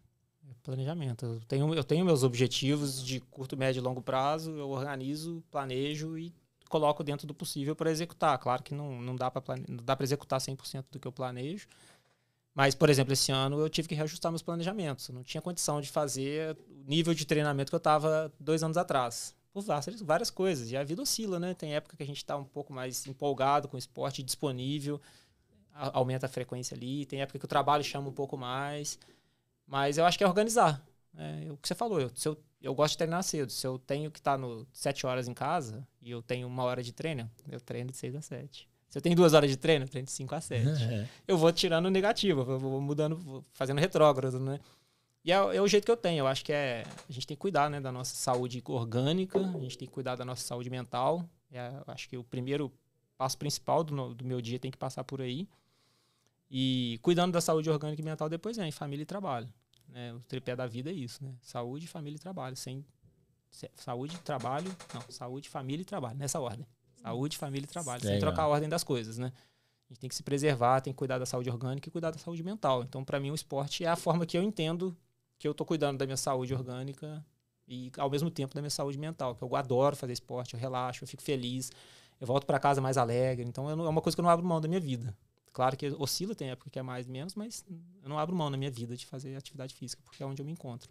Eu tenho meus objetivos de curto, médio e longo prazo. Eu organizo, planejo e coloco dentro do possível para executar. Claro que não dá para executar 100% do que eu planejo. Mas, por exemplo, esse ano eu tive que reajustar meus planejamentos. Eu não tinha condição de fazer o nível de treinamento que eu estava 2 anos atrás. Por várias coisas. E a vida oscila, né? Tem época que a gente está um pouco mais empolgado com o esporte disponível, aumenta a frequência ali. Tem época que o trabalho chama um pouco mais. Mas eu acho que é organizar. O que você falou, eu gosto de treinar cedo. Se eu tenho que estar 7 horas em casa e eu tenho 1 hora de treino, eu treino de 6 a 7. Se eu tenho 2 horas de treino, eu treino de 5 a 7. Eu vou tirando o negativo, eu vou mudando, vou fazendo retrógrado, né? E é o jeito que eu tenho. Eu acho que a gente tem que cuidar, né, da nossa saúde orgânica, a gente tem que cuidar da nossa saúde mental. Eu acho que o primeiro passo principal do meu dia tem que passar por aí. E cuidando da saúde orgânica e mental, depois vem família e trabalho. O tripé da vida é isso, né? Saúde, família e trabalho. Saúde, trabalho... Não, saúde, família e trabalho. Nessa ordem. Saúde, família e trabalho. Legal. Sem trocar a ordem das coisas, né? A gente tem que se preservar, tem que cuidar da saúde orgânica e cuidar da saúde mental. Então, para mim, o esporte é a forma que eu entendo que eu estou cuidando da minha saúde orgânica e, ao mesmo tempo, da minha saúde mental. Que eu adoro fazer esporte, eu relaxo, eu fico feliz, eu volto para casa mais alegre. Então, é uma coisa que eu não abro mão da minha vida. Claro que oscila, tem época que é mais menos, mas eu não abro mão na minha vida de fazer atividade física, porque é onde eu me encontro.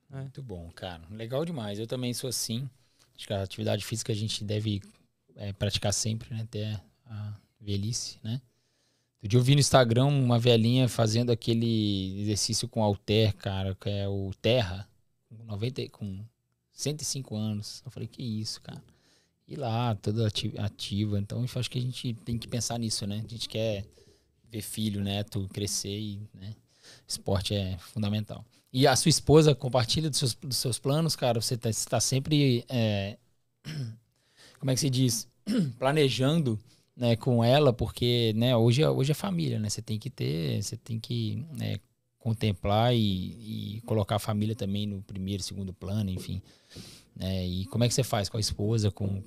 Muito bom, cara. Legal demais. Eu também sou assim. Acho que a atividade física a gente deve praticar sempre, né? Até a velhice, né? Outro dia eu vi no Instagram uma velhinha fazendo aquele exercício com halter, cara, que é o Terra, com 105 anos. Eu falei, que isso, cara? E lá, toda ativa. Então, eu acho que a gente tem que pensar nisso, né? A gente quer ver filho, neto crescer e, né? Esporte é fundamental. E a sua esposa compartilha dos seus planos, cara? Você tá sempre, como é que se diz? Planejando, né, com ela, porque, né, hoje é família, né? Você tem que contemplar e colocar a família também no primeiro, segundo plano, enfim. E como é que você faz com a esposa, com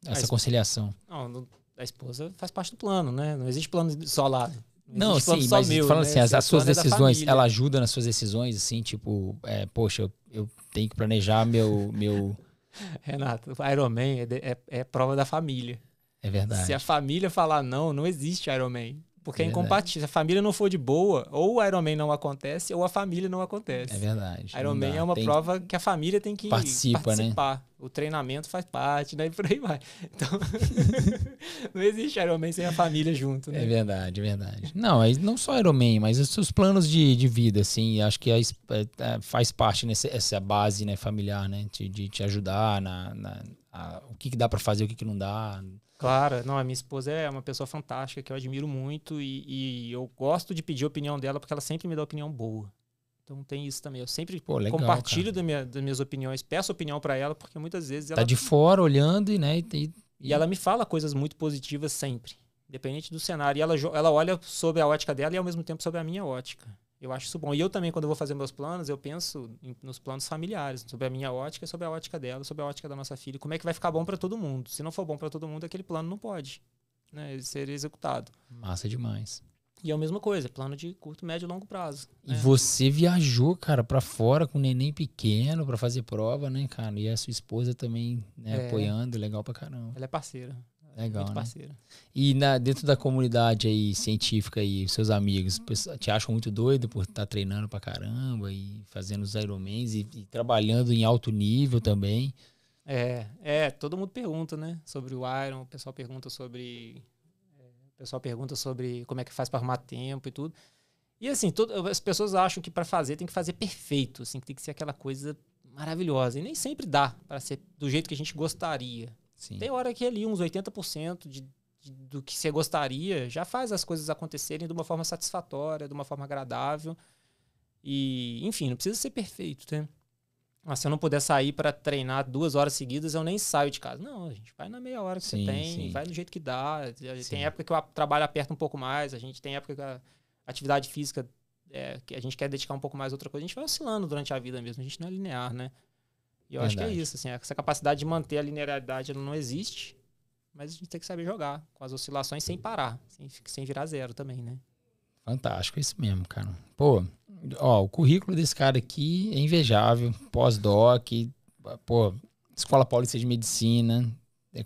essa conciliação? Não, a esposa faz parte do plano, né? Não existe plano isolado. Não, sim, mas falando assim, as suas decisões, ela ajuda nas suas decisões, assim, tipo, poxa, eu tenho que planejar meu... Renato, o Ironman é prova da família. É verdade. Se a família falar não existe Ironman. Porque é incompatível. Se a família não for de boa, ou o Ironman não acontece, ou a família não acontece. É verdade. Ironman é uma prova que a família tem que participar. Né? O treinamento faz parte, né? E por aí vai. Então, não existe Ironman sem a família junto, né? É verdade. Não, não só Ironman, mas os seus planos de vida, assim, acho que faz parte essa base, né, familiar, né? De te ajudar o que dá para fazer, o que não dá. Claro, não, a minha esposa é uma pessoa fantástica, que eu admiro muito e eu gosto de pedir a opinião dela porque ela sempre me dá opinião boa. Então tem isso também. Eu sempre compartilho das minhas opiniões, peço opinião para ela, porque muitas vezes ela... Tá de fora olhando, né? E ela me fala coisas muito positivas sempre, independente do cenário. E ela olha sobre a ótica dela e ao mesmo tempo sobre a minha ótica. Eu acho isso bom. E eu também, quando eu vou fazer meus planos, eu penso nos planos familiares, sobre a minha ótica, sobre a ótica dela, sobre a ótica da nossa filha. Como é que vai ficar bom para todo mundo? Se não for bom para todo mundo, aquele plano não pode, né, ser executado. Massa demais. E é a mesma coisa, plano de curto, médio e longo prazo. E você viajou, cara, para fora com um neném pequeno para fazer prova, né, cara? E a sua esposa também, né, apoiando, legal pra caramba. Ela é parceira. Legal, muito né? parceira. E dentro da comunidade aí, científica aí, seus amigos, te acham muito doido por estar treinando pra caramba e fazendo os Ironmans e trabalhando em alto nível também? Todo mundo pergunta, né? Sobre o Iron, o pessoal pergunta sobre como é que faz para arrumar tempo e tudo. E assim, as pessoas acham que para fazer tem que fazer perfeito, assim, que tem que ser aquela coisa maravilhosa. E nem sempre dá para ser do jeito que a gente gostaria. Sim. Tem hora que ali uns 80% do que você gostaria já faz as coisas acontecerem de uma forma satisfatória, de uma forma agradável. E, enfim, não precisa ser perfeito, né? Mas se eu não puder sair para treinar 2 horas seguidas, eu nem saio de casa. Não, a gente vai na meia hora que você tem, vai do jeito que dá. Tem época que o trabalho aperta um pouco mais, a gente tem época que a atividade física, que a gente quer dedicar um pouco mais a outra coisa, a gente vai oscilando durante a vida mesmo, a gente não é linear, né? E eu acho que é isso, assim, essa capacidade de manter a linearidade ela não existe, mas a gente tem que saber jogar com as oscilações sem parar, sem virar zero também, né? Fantástico, é isso mesmo, cara. Pô, o currículo desse cara aqui é invejável, pós-doc, Escola Paulista de Medicina,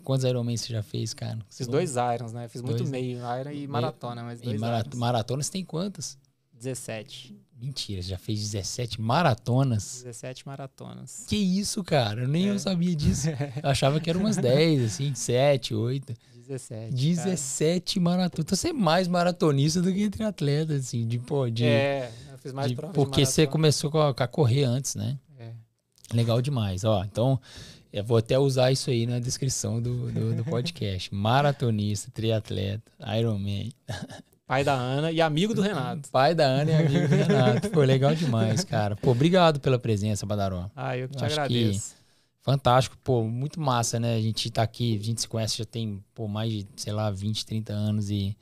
Quantos Ironman você já fez, cara? Fiz 2 Irons, né? Fiz muito meio Iron e maratona, mas 2 Irons. Maratona você tem quantas? 17. Mentira, já fez 17 maratonas? 17 maratonas. Que isso, cara? Nem eu sabia disso. Eu achava que eram umas 10, assim, 7, 8. 17 maratonas. Então você é mais maratonista do que triatleta, assim, eu fiz mais prova porque você começou a correr antes, né? Legal demais. Ó, então, eu vou até usar isso aí na descrição do podcast. Maratonista, triatleta, Ironman. Pai da Ana e amigo do Renato. Pai da Ana e amigo do Renato. Pô, legal demais, cara. Pô, obrigado pela presença, Badaró. Eu que te agradeço. Fantástico, pô, muito massa, né? A gente tá aqui, a gente se conhece já tem, mais de, 20, 30 anos e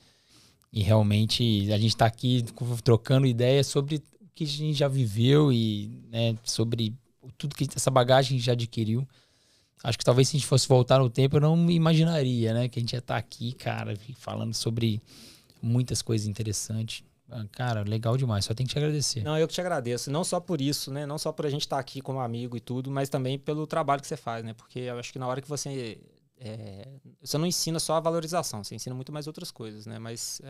realmente a gente tá aqui trocando ideias sobre o que a gente já viveu e, né, sobre tudo que essa bagagem a gente já adquiriu. Acho que talvez se a gente fosse voltar no tempo eu não imaginaria, né? Que a gente ia estar aqui, cara, falando sobre muitas coisas interessantes. Cara, legal demais. Só tenho que te agradecer. Não, eu que te agradeço. Não só por isso, né? Não só por a gente estar aqui como amigo e tudo, mas também pelo trabalho que você faz, né? Porque eu acho que na hora que você... você não ensina só a valorização, você ensina muito mais outras coisas, né? Mas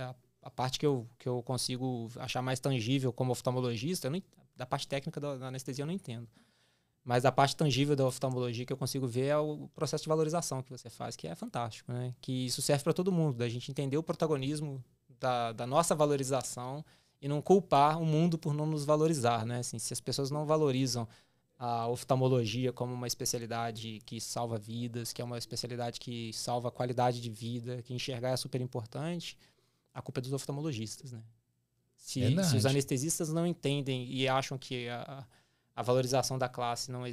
a parte que eu consigo achar mais tangível como oftalmologista, da parte técnica da anestesia eu não entendo. Mas a parte tangível da oftalmologia que eu consigo ver é o processo de valorização que você faz, que é fantástico, né? Que isso serve para todo mundo, da gente entender o protagonismo da nossa valorização e não culpar o mundo por não nos valorizar, né? Assim, se as pessoas não valorizam a oftalmologia como uma especialidade que salva vidas, que é uma especialidade que salva a qualidade de vida, que enxergar é super importante, a culpa é dos oftalmologistas, né? Se os anestesistas não entendem e acham que a valorização da classe não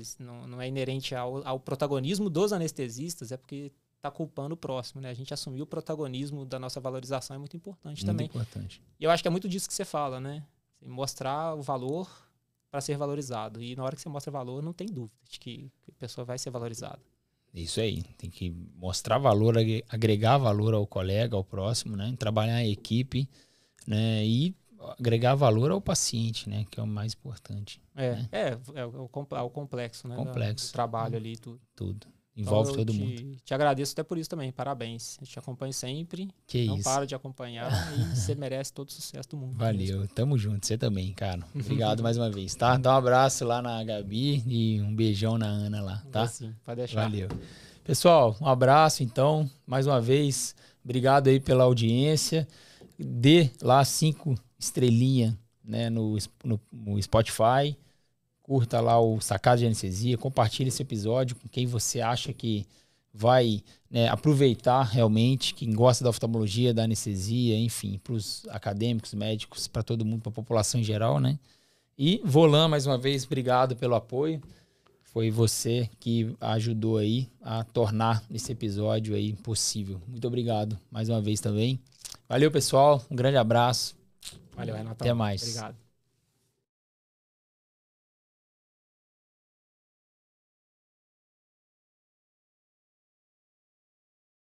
é inerente ao protagonismo dos anestesistas, é porque está culpando o próximo, né? A gente assumir o protagonismo da nossa valorização é muito importante também. Muito importante. E eu acho que é muito disso que você fala, né? Mostrar o valor para ser valorizado. E na hora que você mostra valor, não tem dúvida de que a pessoa vai ser valorizada. Isso aí. Tem que mostrar valor, agregar valor ao colega, ao próximo, né? Trabalhar em equipe, né? E agregar valor ao paciente, né? Que é o mais importante. É o complexo, né? Complexo. Do trabalho ali e tudo. Tudo. Envolve todo mundo. Te agradeço até por isso também. Parabéns. Eu te acompanho sempre. Não paro de acompanhar e você merece todo o sucesso do mundo. Valeu. Mesmo. Tamo junto. Você também, cara. Obrigado mais uma vez, tá? Dá um abraço lá na Gabi e um beijão na Ana lá, tá? Sim, pode deixar. Valeu. Pessoal, um abraço então. Mais uma vez, obrigado aí pela audiência. Dê lá 5 estrelinhas, né, no Spotify. Curta lá o Sacada de Anestesia, compartilhe esse episódio com quem você acha que vai, né, aproveitar realmente, quem gosta da oftalmologia, da anestesia, enfim, para os acadêmicos, médicos, para todo mundo, para a população em geral, né? E Volan, mais uma vez, obrigado pelo apoio. Foi você que ajudou aí a tornar esse episódio aí possível. Muito obrigado mais uma vez também. Valeu, pessoal. Um grande abraço. Valeu, Renato. Até mais. Obrigado.